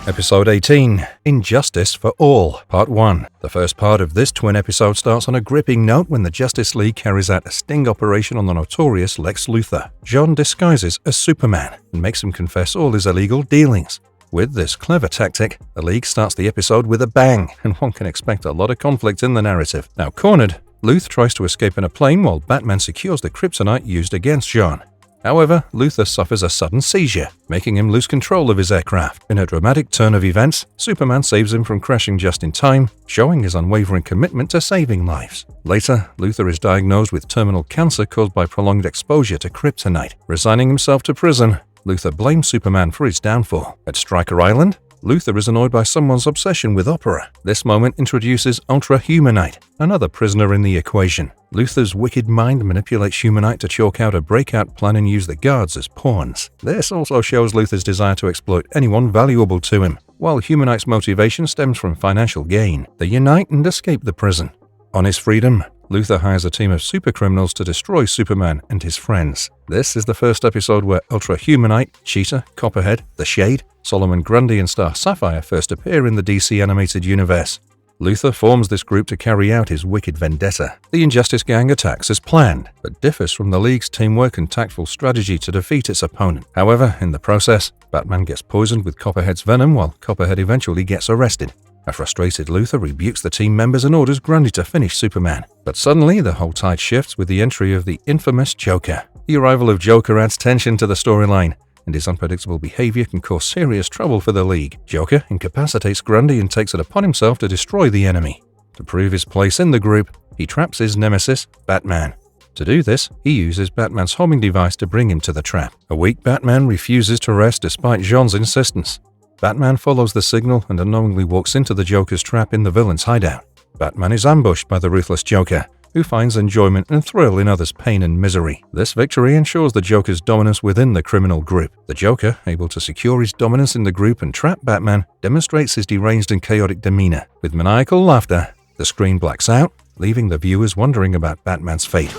Episode 18, Injustice for All, Part 1. The first part of this twin episode starts on a gripping note when the Justice League carries out a sting operation on the notorious Lex Luthor. Jean disguises as Superman and makes him confess all his illegal dealings. With this clever tactic, the League starts the episode with a bang, and one can expect a lot of conflict in the narrative. Now cornered, Luth tries to escape in a plane while Batman secures the kryptonite used against Jean. However, Luthor suffers a sudden seizure, making him lose control of his aircraft. In a dramatic turn of events, Superman saves him from crashing just in time, showing his unwavering commitment to saving lives. Later, Luthor is diagnosed with terminal cancer caused by prolonged exposure to kryptonite. Resigning himself to prison, Luthor blames Superman for his downfall. At Stryker Island, Luthor is annoyed by someone's obsession with opera. This moment introduces Ultra-Humanite, another prisoner in the equation. Luthor's wicked mind manipulates Humanite to chalk out a breakout plan and use the guards as pawns. This also shows Luthor's desire to exploit anyone valuable to him, while Humanite's motivation stems from financial gain. They unite and escape the prison. On his freedom, Luthor hires a team of supercriminals to destroy Superman and his friends. This is the first episode where Ultra-Humanite, Cheetah, Copperhead, The Shade, Solomon Grundy and Star Sapphire first appear in the DC animated universe. Luthor forms this group to carry out his wicked vendetta. The Injustice Gang attacks as planned, but differs from the League's teamwork and tactful strategy to defeat its opponent. However, in the process, Batman gets poisoned with Copperhead's venom while Copperhead eventually gets arrested. A frustrated Luthor rebukes the team members and orders Grundy to finish Superman. But suddenly, the whole tide shifts with the entry of the infamous Joker. The arrival of Joker adds tension to the storyline, and his unpredictable behavior can cause serious trouble for the League. Joker incapacitates Grundy and takes it upon himself to destroy the enemy. To prove his place in the group, he traps his nemesis, Batman. To do this, he uses Batman's homing device to bring him to the trap. A weak Batman refuses to rest despite Jean's insistence. Batman follows the signal and unknowingly walks into the Joker's trap in the villain's hideout. Batman is ambushed by the ruthless Joker, who finds enjoyment and thrill in others' pain and misery. This victory ensures the Joker's dominance within the criminal group. The Joker, able to secure his dominance in the group and trap Batman, demonstrates his deranged and chaotic demeanor. With maniacal laughter, the screen blacks out, leaving the viewers wondering about Batman's fate.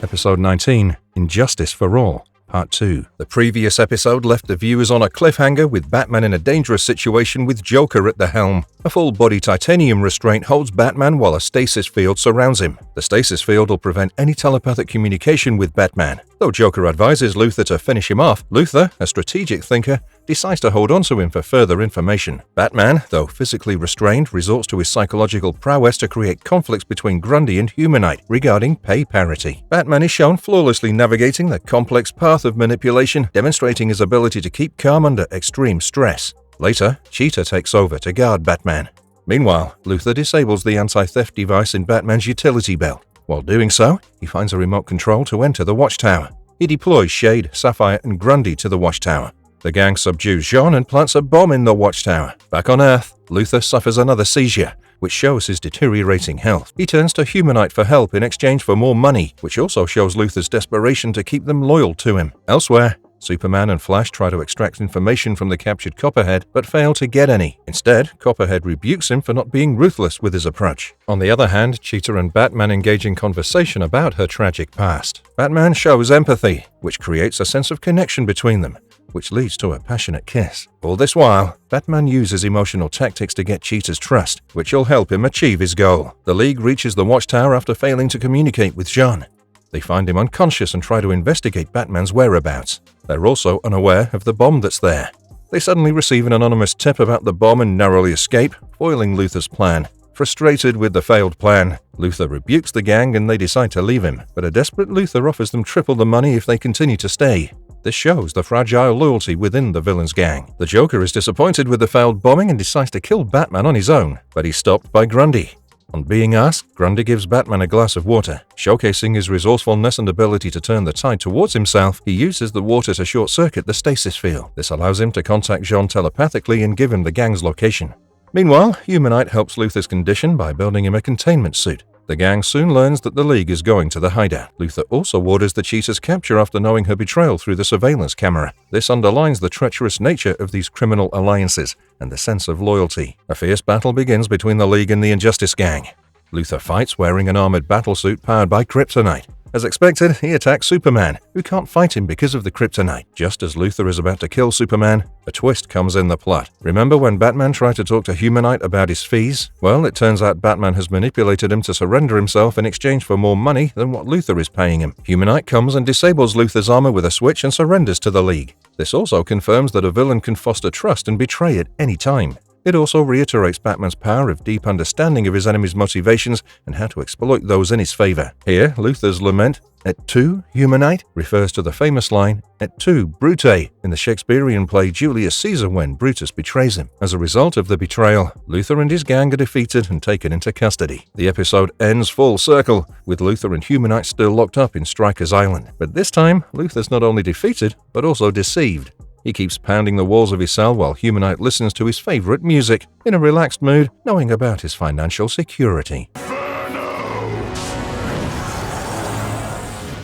Episode 19, Injustice for All, Part 2. The previous episode left the viewers on a cliffhanger with Batman in a dangerous situation with Joker at the helm. A full-body titanium restraint holds Batman while a stasis field surrounds him. The stasis field will prevent any telepathic communication with Batman. Though Joker advises Luthor to finish him off, Luthor, a strategic thinker, decides to hold on to him for further information. Batman, though physically restrained, resorts to his psychological prowess to create conflicts between Grundy and Humanite regarding pay parity. Batman is shown flawlessly navigating the complex path of manipulation, demonstrating his ability to keep calm under extreme stress. Later, Cheetah takes over to guard Batman. Meanwhile, Luthor disables the anti-theft device in Batman's utility belt. While doing so, he finds a remote control to enter the watchtower. He deploys Shade, Sapphire, and Grundy to the watchtower. The gang subdues Jean and plants a bomb in the watchtower. Back on Earth, Luthor suffers another seizure, which shows his deteriorating health. He turns to Humanite for help in exchange for more money, which also shows Luthor's desperation to keep them loyal to him. Elsewhere, Superman and Flash try to extract information from the captured Copperhead, but fail to get any. Instead, Copperhead rebukes him for not being ruthless with his approach. On the other hand, Cheetah and Batman engage in conversation about her tragic past. Batman shows empathy, which creates a sense of connection between them, which leads to a passionate kiss. All this while, Batman uses emotional tactics to get Cheetah's trust, which will help him achieve his goal. The League reaches the watchtower after failing to communicate with Jean. They find him unconscious and try to investigate Batman's whereabouts. They're also unaware of the bomb that's there. They suddenly receive an anonymous tip about the bomb and narrowly escape, foiling Luthor's plan. Frustrated with the failed plan, Luthor rebukes the gang and they decide to leave him, but a desperate Luthor offers them triple the money if they continue to stay. This shows the fragile loyalty within the villain's gang. The Joker is disappointed with the failed bombing and decides to kill Batman on his own, but he's stopped by Grundy. On being asked, Grundy gives Batman a glass of water. Showcasing his resourcefulness and ability to turn the tide towards himself, he uses the water to short-circuit the stasis field. This allows him to contact Jean telepathically and give him the gang's location. Meanwhile, Humanite helps Luthor's condition by building him a containment suit. The gang soon learns that the League is going to the hideout. Luthor also orders the cheetah's capture after knowing her betrayal through the surveillance camera. This underlines the treacherous nature of these criminal alliances and the sense of loyalty. A fierce battle begins between the League and the Injustice Gang. Luthor fights wearing an armored battlesuit powered by kryptonite. As expected, he attacks Superman, who can't fight him because of the kryptonite. Just as Luthor is about to kill Superman, a twist comes in the plot. Remember when Batman tried to talk to Humanite about his fees? Well, it turns out Batman has manipulated him to surrender himself in exchange for more money than what Luthor is paying him. Humanite comes and disables Luthor's armor with a switch and surrenders to the League. This also confirms that a villain can foster trust and betray at any time. It also reiterates Batman's power of deep understanding of his enemy's motivations and how to exploit those in his favor. Here, Luthor's lament, "Et tu, Humanite?" refers to the famous line, "Et tu, Brute?" in the Shakespearean play Julius Caesar when Brutus betrays him. As a result of the betrayal, Luthor and his gang are defeated and taken into custody. The episode ends full circle, with Luthor and Humanite still locked up in Stryker's Island. But this time, Luthor's not only defeated, but also deceived. He keeps pounding the walls of his cell while Humanite listens to his favorite music, in a relaxed mood, knowing about his financial security.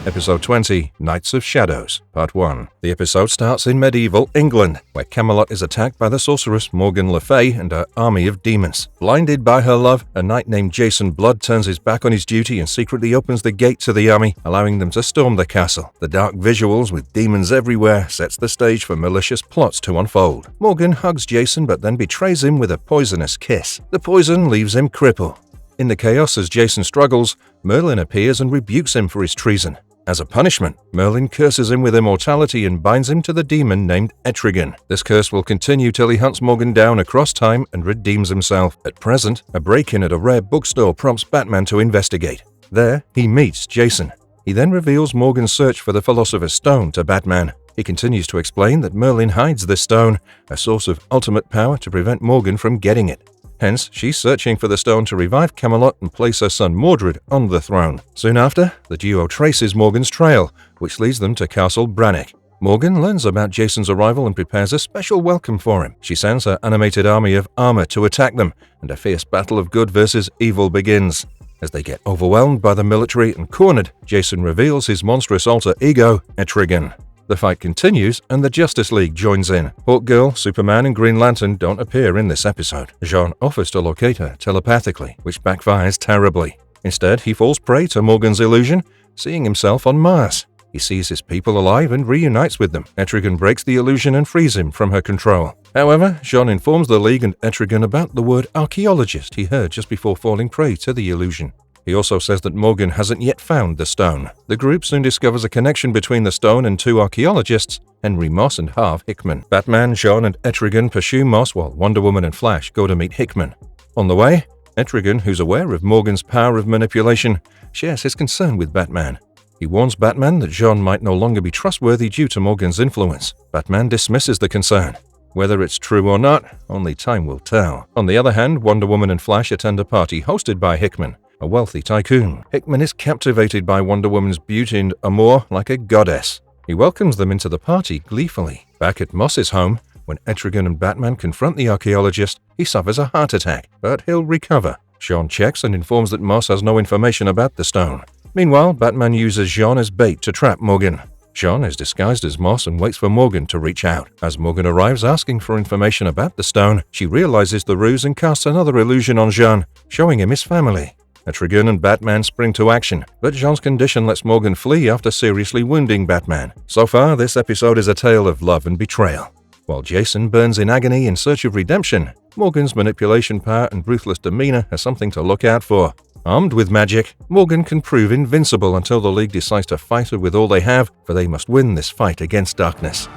Episode 20, Knights of Shadows, Part 1. The episode starts in medieval England, where Camelot is attacked by the sorceress Morgan Le Fay and her army of demons. Blinded by her love, a knight named Jason Blood turns his back on his duty and secretly opens the gate to the army, allowing them to storm the castle. The dark visuals with demons everywhere sets the stage for malicious plots to unfold. Morgan hugs Jason but then betrays him with a poisonous kiss. The poison leaves him crippled. In the chaos as Jason struggles, Merlin appears and rebukes him for his treason. As a punishment, Merlin curses him with immortality and binds him to the demon named Etrigan. This curse will continue till he hunts Morgan down across time and redeems himself. At present, a break-in at a rare bookstore prompts Batman to investigate. There, he meets Jason. He then reveals Morgan's search for the Philosopher's Stone to Batman. He continues to explain that Merlin hides this stone, a source of ultimate power to prevent Morgan from getting it. Hence, she's searching for the stone to revive Camelot and place her son Mordred on the throne. Soon after, the duo traces Morgan's trail, which leads them to Castle Brannock. Morgan learns about Jason's arrival and prepares a special welcome for him. She sends her animated army of armor to attack them, and a fierce battle of good versus evil begins. As they get overwhelmed by the military and cornered, Jason reveals his monstrous alter ego, Etrigan. The fight continues, and the Justice League joins in. Hawkgirl, Superman, and Green Lantern don't appear in this episode. Jean offers to locate her telepathically, which backfires terribly. Instead, he falls prey to Morgan's illusion, seeing himself on Mars. He sees his people alive and reunites with them. Etrigan breaks the illusion and frees him from her control. However, Jean informs the League and Etrigan about the word archaeologist he heard just before falling prey to the illusion. He also says that Morgan hasn't yet found the stone. The group soon discovers a connection between the stone and two archaeologists, Henry Moss and Harv Hickman. Batman, Jean, and Etrigan pursue Moss while Wonder Woman and Flash go to meet Hickman. On the way, Etrigan, who's aware of Morgan's power of manipulation, shares his concern with Batman. He warns Batman that Jean might no longer be trustworthy due to Morgan's influence. Batman dismisses the concern. Whether it's true or not, only time will tell. On the other hand, Wonder Woman and Flash attend a party hosted by Hickman, a wealthy tycoon. Hickman is captivated by Wonder Woman's beauty and amour like a goddess. He welcomes them into the party gleefully. Back at Moss's home, when Etrigan and Batman confront the archaeologist, he suffers a heart attack, but he'll recover. Jean checks and informs that Moss has no information about the stone. Meanwhile, Batman uses Jean as bait to trap Morgan. Jean is disguised as Moss and waits for Morgan to reach out. As Morgan arrives asking for information about the stone, she realizes the ruse and casts another illusion on Jean, showing him his family. Etrigan and Batman spring to action, but Jean's condition lets Morgan flee after seriously wounding Batman. So far, this episode is a tale of love and betrayal. While Jason burns in agony in search of redemption, Morgan's manipulation power and ruthless demeanor are something to look out for. Armed with magic, Morgan can prove invincible until the League decides to fight her with all they have, for they must win this fight against darkness.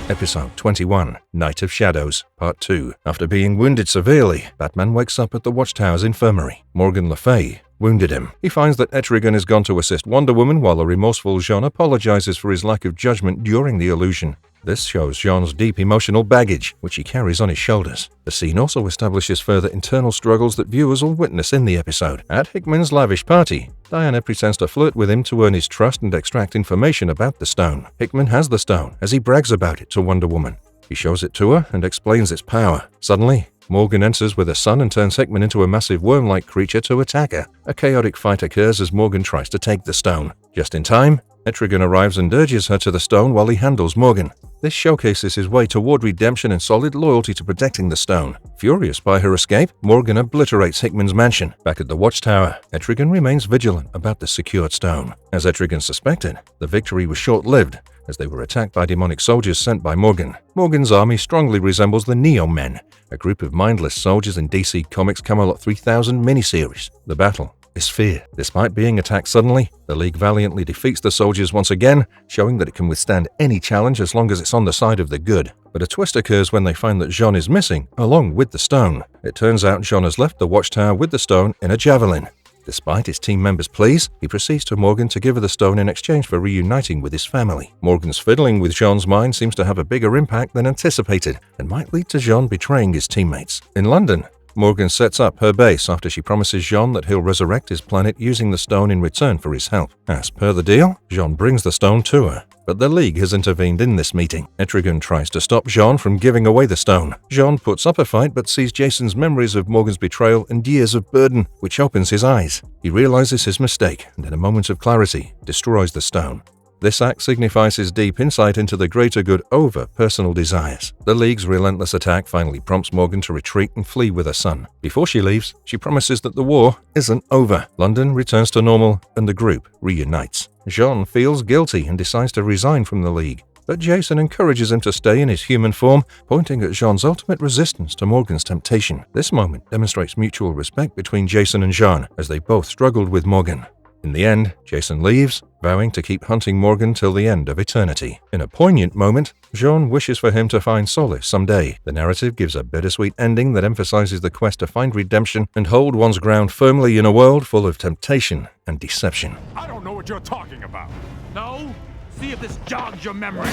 Episode 21, Night of Shadows, Part 2. After being wounded severely, Batman wakes up at the Watchtower's infirmary. Morgan Le Fay, wounded him. He finds that Etrigan has gone to assist Wonder Woman while the remorseful Jean apologizes for his lack of judgment during the illusion. This shows Jean's deep emotional baggage, which he carries on his shoulders. The scene also establishes further internal struggles that viewers will witness in the episode. At Hickman's lavish party, Diana pretends to flirt with him to earn his trust and extract information about the stone. Hickman has the stone, as he brags about it to Wonder Woman. He shows it to her and explains its power. Suddenly, Morgan enters with a son and turns Hickman into a massive worm-like creature to attack her. A chaotic fight occurs as Morgan tries to take the stone. Just in time, Etrigan arrives and urges her to the stone while he handles Morgan. This showcases his way toward redemption and solid loyalty to protecting the stone. Furious by her escape, Morgan obliterates Hickman's mansion. Back at the watchtower, Etrigan remains vigilant about the secured stone. As Etrigan suspected, the victory was short-lived, as they were attacked by demonic soldiers sent by Morgan. Morgan's army strongly resembles the Neo Men, a group of mindless soldiers in DC Comics Camelot 3000 miniseries. The battle is fear. Despite being attacked suddenly, the League valiantly defeats the soldiers once again, showing that it can withstand any challenge as long as it's on the side of the good. But a twist occurs when they find that Jean is missing, along with the stone. It turns out Jean has left the watchtower with the stone in a javelin. Despite his team members' pleas, he proceeds to Morgan to give her the stone in exchange for reuniting with his family. Morgan's fiddling with Jean's mind seems to have a bigger impact than anticipated, and might lead to Jean betraying his teammates. In London, Morgan sets up her base after she promises Jean that he'll resurrect his planet using the stone in return for his help. As per the deal, Jean brings the stone to her. But the League has intervened in this meeting. Etrigan tries to stop Jean from giving away the stone. Jean puts up a fight but sees Jason's memories of Morgan's betrayal and years of burden, which opens his eyes. He realizes his mistake and in a moment of clarity, destroys the stone. This act signifies his deep insight into the greater good over personal desires. The League's relentless attack finally prompts Morgan to retreat and flee with her son. Before she leaves, she promises that the war isn't over. London returns to normal and the group reunites. Jean feels guilty and decides to resign from the League, but Jason encourages him to stay in his human form, pointing at Jean's ultimate resistance to Morgan's temptation. This moment demonstrates mutual respect between Jason and Jean, as they both struggled with Morgan. In the end, Jason leaves, vowing to keep hunting Morgan till the end of eternity. In a poignant moment, Jean wishes for him to find solace someday. The narrative gives a bittersweet ending that emphasizes the quest to find redemption and hold one's ground firmly in a world full of temptation and deception. I don't know what you're talking about. No? See if this jogs your memory.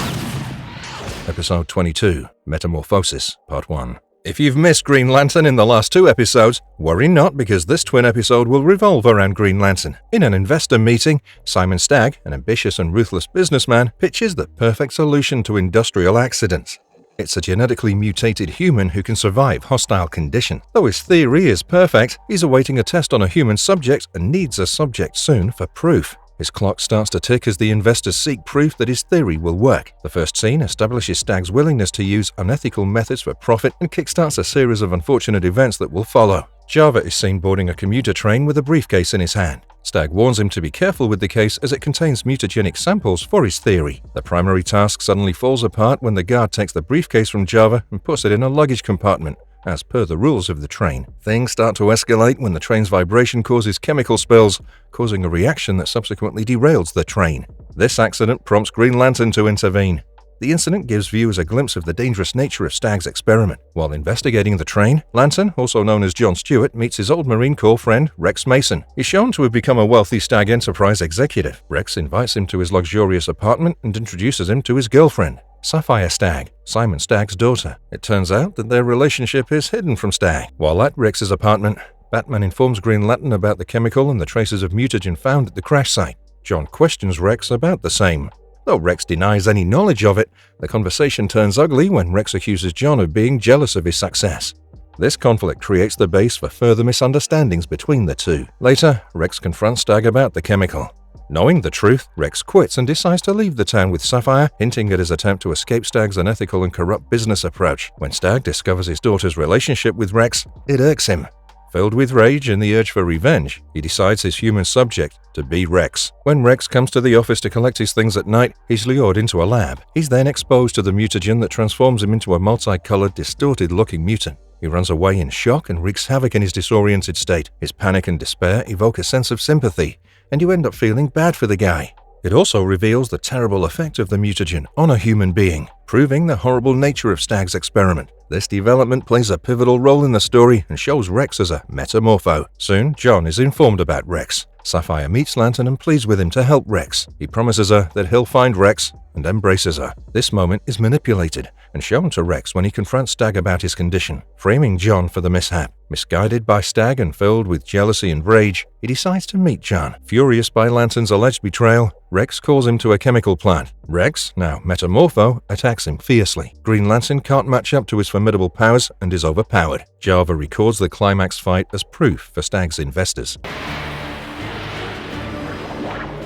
Episode 22, Metamorphosis, Part 1. If you've missed Green Lantern in the last 2 episodes, worry not, because this twin episode will revolve around Green Lantern. In an investor meeting, Simon Stagg, an ambitious and ruthless businessman, pitches the perfect solution to industrial accidents. It's a genetically mutated human who can survive hostile conditions. Though his theory is perfect, he's awaiting a test on a human subject and needs a subject soon for proof. His clock starts to tick as the investors seek proof that his theory will work. The first scene establishes Stagg's willingness to use unethical methods for profit and kickstarts a series of unfortunate events that will follow. Java is seen boarding a commuter train with a briefcase in his hand. Stagg warns him to be careful with the case as it contains mutagenic samples for his theory. The primary task suddenly falls apart when the guard takes the briefcase from Java and puts it in a luggage compartment, as per the rules of the train. Things start to escalate when the train's vibration causes chemical spills, causing a reaction that subsequently derails the train. This accident prompts Green Lantern to intervene. The incident gives viewers a glimpse of the dangerous nature of Stagg's experiment. While investigating the train, Lantern, also known as John Stewart, meets his old Marine Corps friend, Rex Mason. He's shown to have become a wealthy Stagg Enterprise executive. Rex invites him to his luxurious apartment and introduces him to his girlfriend, Sapphire Stagg, Simon Stagg's daughter. It turns out that their relationship is hidden from Stagg. While at Rex's apartment, Batman informs Green Lantern about the chemical and the traces of mutagen found at the crash site. John questions Rex about the same. Though Rex denies any knowledge of it, the conversation turns ugly when Rex accuses John of being jealous of his success. This conflict creates the base for further misunderstandings between the two. Later, Rex confronts Stagg about the chemical. Knowing the truth, Rex quits and decides to leave the town with Sapphire, hinting at his attempt to escape Stagg's unethical and corrupt business approach. When Stagg discovers his daughter's relationship with Rex, it irks him. Filled with rage and the urge for revenge, he decides his human subject to be Rex. When Rex comes to the office to collect his things at night, he's lured into a lab. He's then exposed to the mutagen that transforms him into a multicolored, distorted-looking mutant. He runs away in shock and wreaks havoc in his disoriented state. His panic and despair evoke a sense of sympathy, and you end up feeling bad for the guy. It also reveals the terrible effect of the mutagen on a human being, proving the horrible nature of Stag's experiment. This development plays a pivotal role in the story and shows Rex as a metamorpho. Soon, John is informed about Rex. Sapphire meets Lantern and pleads with him to help Rex. He promises her that he'll find Rex and embraces her. This moment is manipulated and shown to Rex when he confronts Stag about his condition, framing John for the mishap. Misguided by Stag and filled with jealousy and rage, he decides to meet John. Furious by Lantern's alleged betrayal, Rex calls him to a chemical plant. Rex, now Metamorpho, attacks him fiercely. Green Lantern can't match up to his formidable powers and is overpowered. Java records the climax fight as proof for Stag's investors.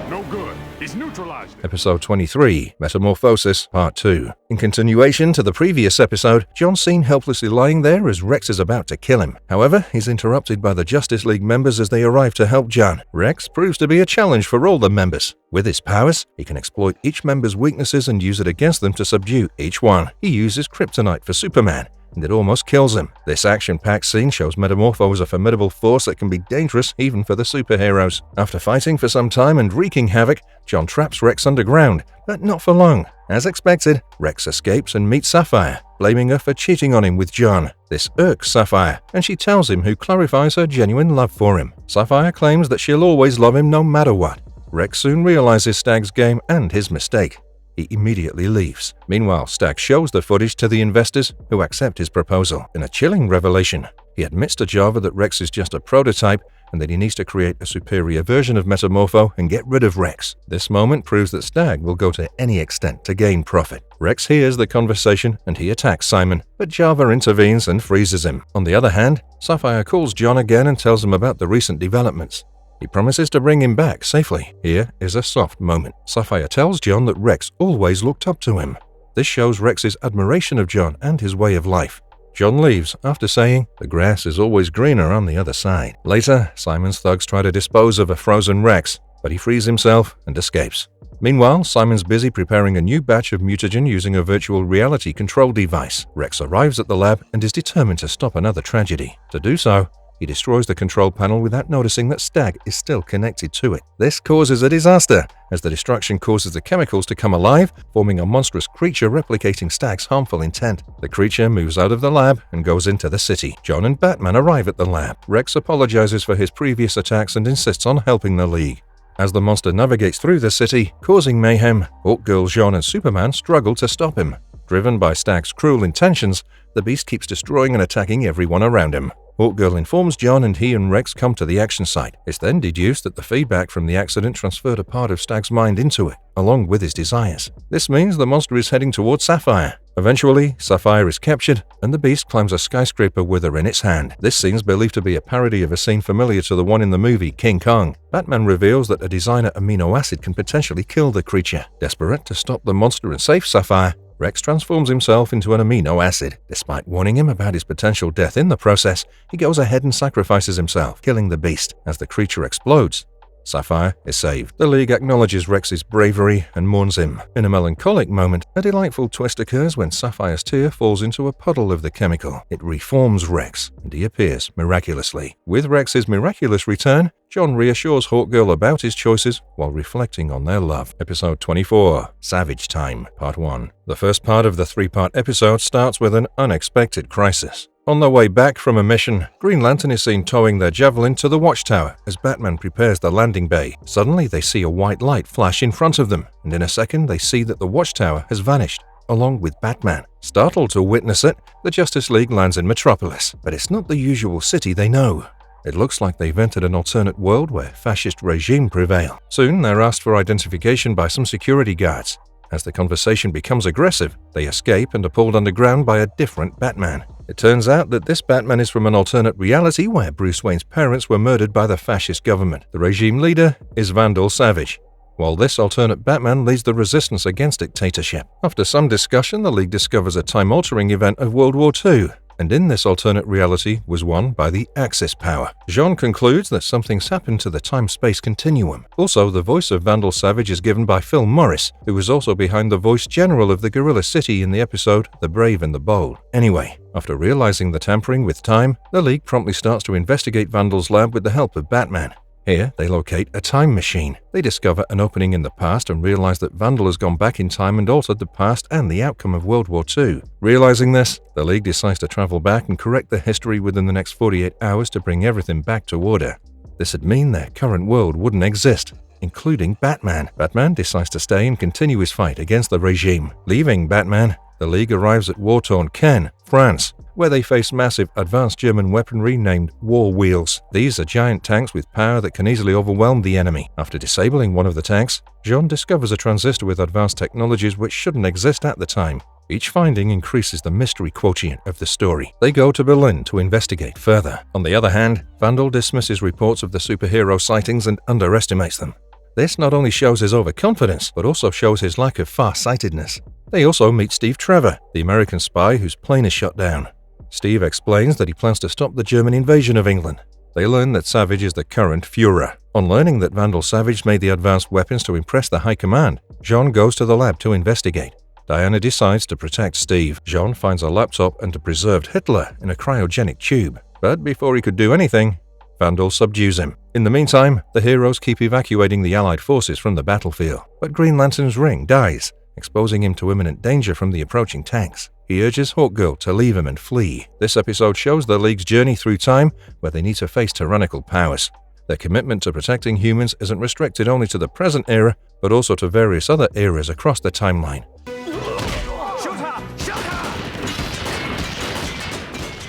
No good. He's neutralized. Episode 23, Metamorphosis, Part 2. In continuation to the previous episode, John's seen helplessly lying there as Rex is about to kill him. However, he's interrupted by the Justice League members as they arrive to help John. Rex proves to be a challenge for all the members. With his powers, he can exploit each member's weaknesses and use it against them to subdue each one. He uses kryptonite for Superman, and it almost kills him. This action-packed scene shows Metamorpho as a formidable force that can be dangerous even for the superheroes. After fighting for some time and wreaking havoc, John traps Rex underground, but not for long. As expected, Rex escapes and meets Sapphire, blaming her for cheating on him with John. This irks Sapphire, and she tells him, who clarifies her genuine love for him. Sapphire claims that she'll always love him no matter what. Rex soon realizes Stag's game and his mistake. He immediately leaves. Meanwhile, Stag shows the footage to the investors, who accept his proposal. In a chilling revelation, he admits to Java that Rex is just a prototype and that he needs to create a superior version of Metamorpho and get rid of Rex. This moment proves that Stag will go to any extent to gain profit. Rex hears the conversation and he attacks Simon, but Java intervenes and freezes him. On the other hand, Sapphire calls John again and tells him about the recent developments. He promises to bring him back safely. Here is a soft moment. Sapphire tells John that Rex always looked up to him. This shows Rex's admiration of John and his way of life. John leaves after saying, "The grass is always greener on the other side." Later, Simon's thugs try to dispose of a frozen Rex, but he frees himself and escapes. Meanwhile, Simon's busy preparing a new batch of mutagen using a virtual reality control device. Rex arrives at the lab and is determined to stop another tragedy. To do so, he destroys the control panel without noticing that Stag is still connected to it. This causes a disaster, as the destruction causes the chemicals to come alive, forming a monstrous creature replicating Stag's harmful intent. The creature moves out of the lab and goes into the city. John and Batman arrive at the lab. Rex apologizes for his previous attacks and insists on helping the League. As the monster navigates through the city, causing mayhem, Hawkgirl, Jean, and Superman struggle to stop him. Driven by Stag's cruel intentions, the beast keeps destroying and attacking everyone around him. Hawkgirl informs John and he and Rex come to the action site. It's then deduced that the feedback from the accident transferred a part of Stag's mind into it, along with his desires. This means the monster is heading towards Sapphire. Eventually, Sapphire is captured, and the beast climbs a skyscraper with her in its hand. This scene is believed to be a parody of a scene familiar to the one in the movie King Kong. Batman reveals that a designer amino acid can potentially kill the creature. Desperate to stop the monster and save Sapphire, Rex transforms himself into an amino acid. Despite warning him about his potential death in the process, he goes ahead and sacrifices himself, killing the beast. As the creature explodes, Sapphire is saved. The League acknowledges Rex's bravery and mourns him. In a melancholic moment, a delightful twist occurs when Sapphire's tear falls into a puddle of the chemical. It reforms Rex, and he appears miraculously. With Rex's miraculous return, John reassures Hawkgirl about his choices while reflecting on their love. Episode 24, Savage Time, Part 1. The first part of the three-part episode starts with an unexpected crisis. On their way back from a mission, Green Lantern is seen towing their javelin to the watchtower as Batman prepares the landing bay. Suddenly, they see a white light flash in front of them, and in a second, they see that the watchtower has vanished, along with Batman. Startled to witness it, the Justice League lands in Metropolis, but it's not the usual city they know. It looks like they've entered an alternate world where fascist regime prevail. Soon, they're asked for identification by some security guards. As the conversation becomes aggressive, they escape and are pulled underground by a different Batman. It turns out that this Batman is from an alternate reality where Bruce Wayne's parents were murdered by the fascist government. The regime leader is Vandal Savage, while this alternate Batman leads the resistance against dictatorship. After some discussion, the League discovers a time-altering event of World War II, and in this alternate reality was won by the Axis power. Jean concludes that something's happened to the time-space continuum. Also, the voice of Vandal Savage is given by Phil Morris, who was also behind the voice general of the Gorilla City in the episode The Brave and the Bold. Anyway, after realizing the tampering with time, the League promptly starts to investigate Vandal's lab with the help of Batman. Here, they locate a time machine. They discover an opening in the past and realize that Vandal has gone back in time and altered the past and the outcome of World War II. Realizing this, the League decides to travel back and correct the history within the next 48 hours to bring everything back to order. This would mean their current world wouldn't exist, including Batman. Batman decides to stay and continue his fight against the regime. Leaving Batman, the League arrives at war-torn Caen, France, where they face massive advanced German weaponry named war wheels. These are giant tanks with power that can easily overwhelm the enemy. After disabling one of the tanks, Jean discovers a transistor with advanced technologies which shouldn't exist at the time. Each finding increases the mystery quotient of the story. They go to Berlin to investigate further. On the other hand, Vandal dismisses reports of the superhero sightings and underestimates them. This not only shows his overconfidence, but also shows his lack of far-sightedness. They also meet Steve Trevor, the American spy whose plane is shot down. Steve explains that he plans to stop the German invasion of England. They learn that Savage is the current Führer. On learning that Vandal Savage made the advanced weapons to impress the High Command, Jean goes to the lab to investigate. Diana decides to protect Steve. Jean finds a laptop and a preserved Hitler in a cryogenic tube. But before he could do anything, Vandal subdues him. In the meantime, the heroes keep evacuating the Allied forces from the battlefield. But Green Lantern's ring dies, exposing him to imminent danger from the approaching tanks. He urges Hawkgirl to leave him and flee. This episode shows the League's journey through time, where they need to face tyrannical powers. Their commitment to protecting humans isn't restricted only to the present era, but also to various other eras across the timeline.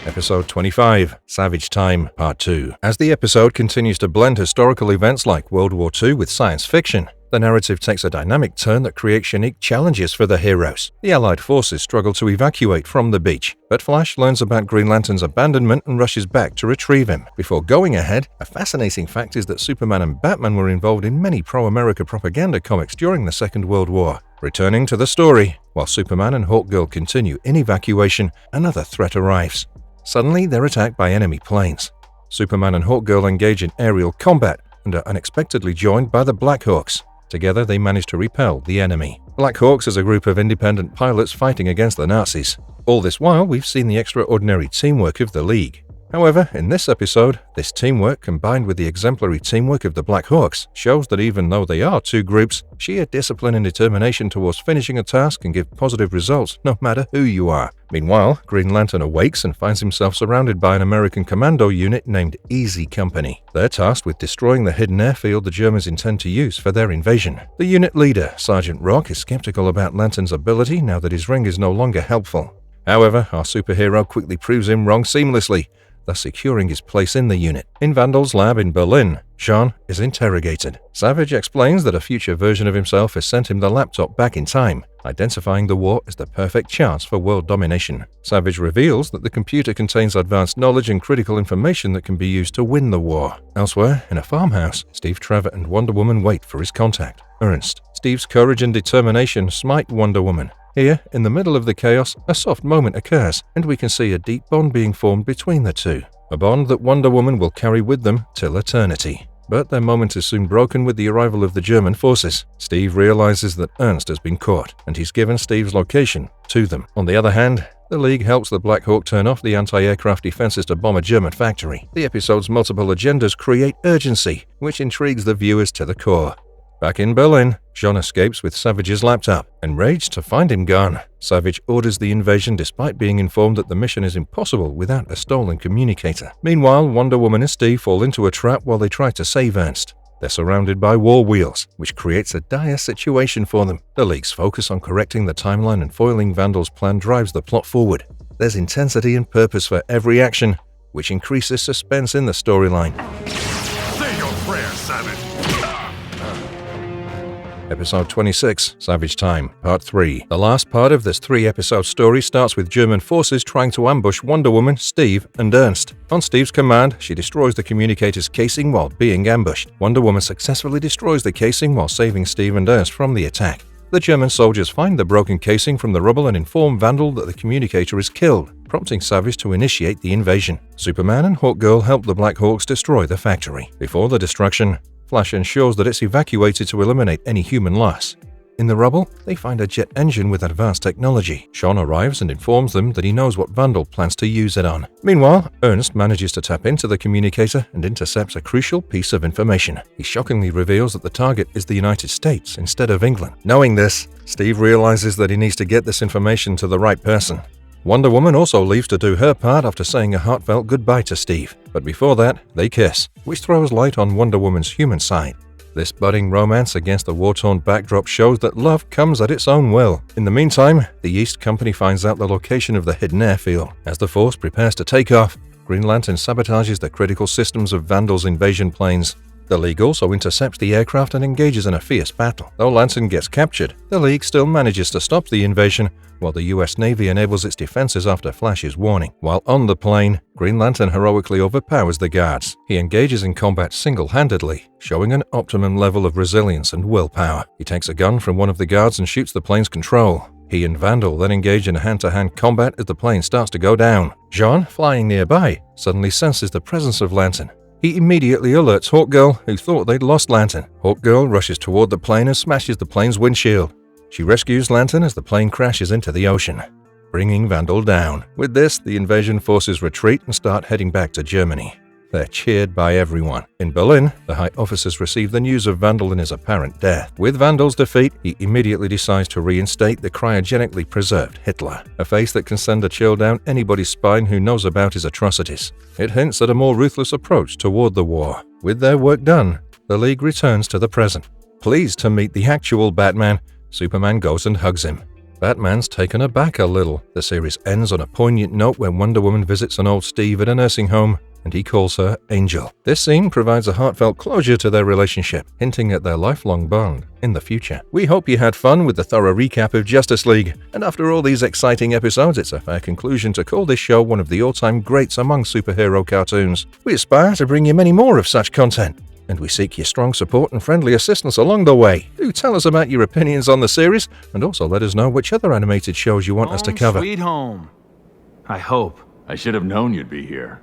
Episode 25, Savage Time, Part 2. As the episode continues to blend historical events like World War II with science fiction, the narrative takes a dynamic turn that creates unique challenges for the heroes. The Allied forces struggle to evacuate from the beach, but Flash learns about Green Lantern's abandonment and rushes back to retrieve him. Before going ahead, a fascinating fact is that Superman and Batman were involved in many pro-America propaganda comics during the Second World War. Returning to the story, while Superman and Hawkgirl continue in evacuation, another threat arrives. Suddenly, they're attacked by enemy planes. Superman and Hawkgirl engage in aerial combat and are unexpectedly joined by the Blackhawks. Together, they manage to repel the enemy. Blackhawks is a group of independent pilots fighting against the Nazis. All this while, we've seen the extraordinary teamwork of the League. However, in this episode, this teamwork, combined with the exemplary teamwork of the Blackhawks, shows that even though they are two groups, sheer discipline and determination towards finishing a task can give positive results no matter who you are. Meanwhile, Green Lantern awakes and finds himself surrounded by an American commando unit named Easy Company. They're tasked with destroying the hidden airfield the Germans intend to use for their invasion. The unit leader, Sergeant Rock, is skeptical about Lantern's ability now that his ring is no longer helpful. However, our superhero quickly proves him wrong seamlessly, thus securing his place in the unit. In Vandal's lab in Berlin, Jean is interrogated. Savage explains that a future version of himself has sent him the laptop back in time, identifying the war as the perfect chance for world domination. Savage reveals that the computer contains advanced knowledge and critical information that can be used to win the war. Elsewhere, in a farmhouse, Steve Trevor and Wonder Woman wait for his contact, Ernst. Steve's courage and determination smite Wonder Woman. Here, in the middle of the chaos, a soft moment occurs, and we can see a deep bond being formed between the two. A bond that Wonder Woman will carry with them till eternity. But their moment is soon broken with the arrival of the German forces. Steve realizes that Ernst has been caught, and he's given Steve's location to them. On the other hand, the League helps the Black Hawk turn off the anti-aircraft defenses to bomb a German factory. The episode's multiple agendas create urgency, which intrigues the viewers to the core. Back in Berlin, Jean escapes with Savage's laptop. Enraged to find him gone, Savage orders the invasion despite being informed that the mission is impossible without a stolen communicator. Meanwhile, Wonder Woman and Steve fall into a trap while they try to save Ernst. They're surrounded by war wheels, which creates a dire situation for them. The League's focus on correcting the timeline and foiling Vandal's plan drives the plot forward. There's intensity and purpose for every action, which increases suspense in the storyline. Say your prayers, Savage. Episode 26, Savage Time, Part 3. The last part of this 3-episode story starts with German forces trying to ambush Wonder Woman, Steve, and Ernst. On Steve's command, she destroys the communicator's casing while being ambushed. Wonder Woman successfully destroys the casing while saving Steve and Ernst from the attack. The German soldiers find the broken casing from the rubble and inform Vandal that the communicator is killed, prompting Savage to initiate the invasion. Superman and Hawkgirl help the Black Hawks destroy the factory. Before the destruction, Flash ensures that it's evacuated to eliminate any human loss. In the rubble, they find a jet engine with advanced technology. Sean arrives and informs them that he knows what Vandal plans to use it on. Meanwhile, Ernst manages to tap into the communicator and intercepts a crucial piece of information. He shockingly reveals that the target is the United States instead of England. Knowing this, Steve realizes that he needs to get this information to the right person. Wonder Woman also leaves to do her part after saying a heartfelt goodbye to Steve. But before that, they kiss, which throws light on Wonder Woman's human side. This budding romance against the war-torn backdrop shows that love comes at its own will. In the meantime, the East Company finds out the location of the hidden airfield. As the Force prepares to take off, Green Lantern sabotages the critical systems of Vandal's invasion planes. The League also intercepts the aircraft and engages in a fierce battle. Though Lantern gets captured, the League still manages to stop the invasion, while the US Navy enables its defenses after Flash's warning. While on the plane, Green Lantern heroically overpowers the guards. He engages in combat single-handedly, showing an optimum level of resilience and willpower. He takes a gun from one of the guards and shoots the plane's control. He and Vandal then engage in hand-to-hand combat as the plane starts to go down. Jean, flying nearby, suddenly senses the presence of Lantern. He immediately alerts Hawkgirl, who thought they'd lost Lantern. Hawkgirl rushes toward the plane and smashes the plane's windshield. She rescues Lantern as the plane crashes into the ocean, bringing Vandal down. With this, the invasion forces retreat and start heading back to Germany. They're cheered by everyone. In Berlin, the high officers receive the news of Vandal and his apparent death. With Vandal's defeat, he immediately decides to reinstate the cryogenically preserved Hitler, a face that can send a chill down anybody's spine who knows about his atrocities. It hints at a more ruthless approach toward the war. With their work done, the League returns to the present. Pleased to meet the actual Batman, Superman goes and hugs him. Batman's taken aback a little. The series ends on a poignant note where Wonder Woman visits an old Steve at a nursing home, and he calls her Angel. This scene provides a heartfelt closure to their relationship, hinting at their lifelong bond in the future. We hope you had fun with the thorough recap of Justice League, and after all these exciting episodes, it's a fair conclusion to call this show one of the all-time greats among superhero cartoons. We aspire to bring you many more of such content, and we seek your strong support and friendly assistance along the way. Do tell us about your opinions on the series, and also let us know which other animated shows you want us to cover. Sweet home. I hope. I should have known you'd be here.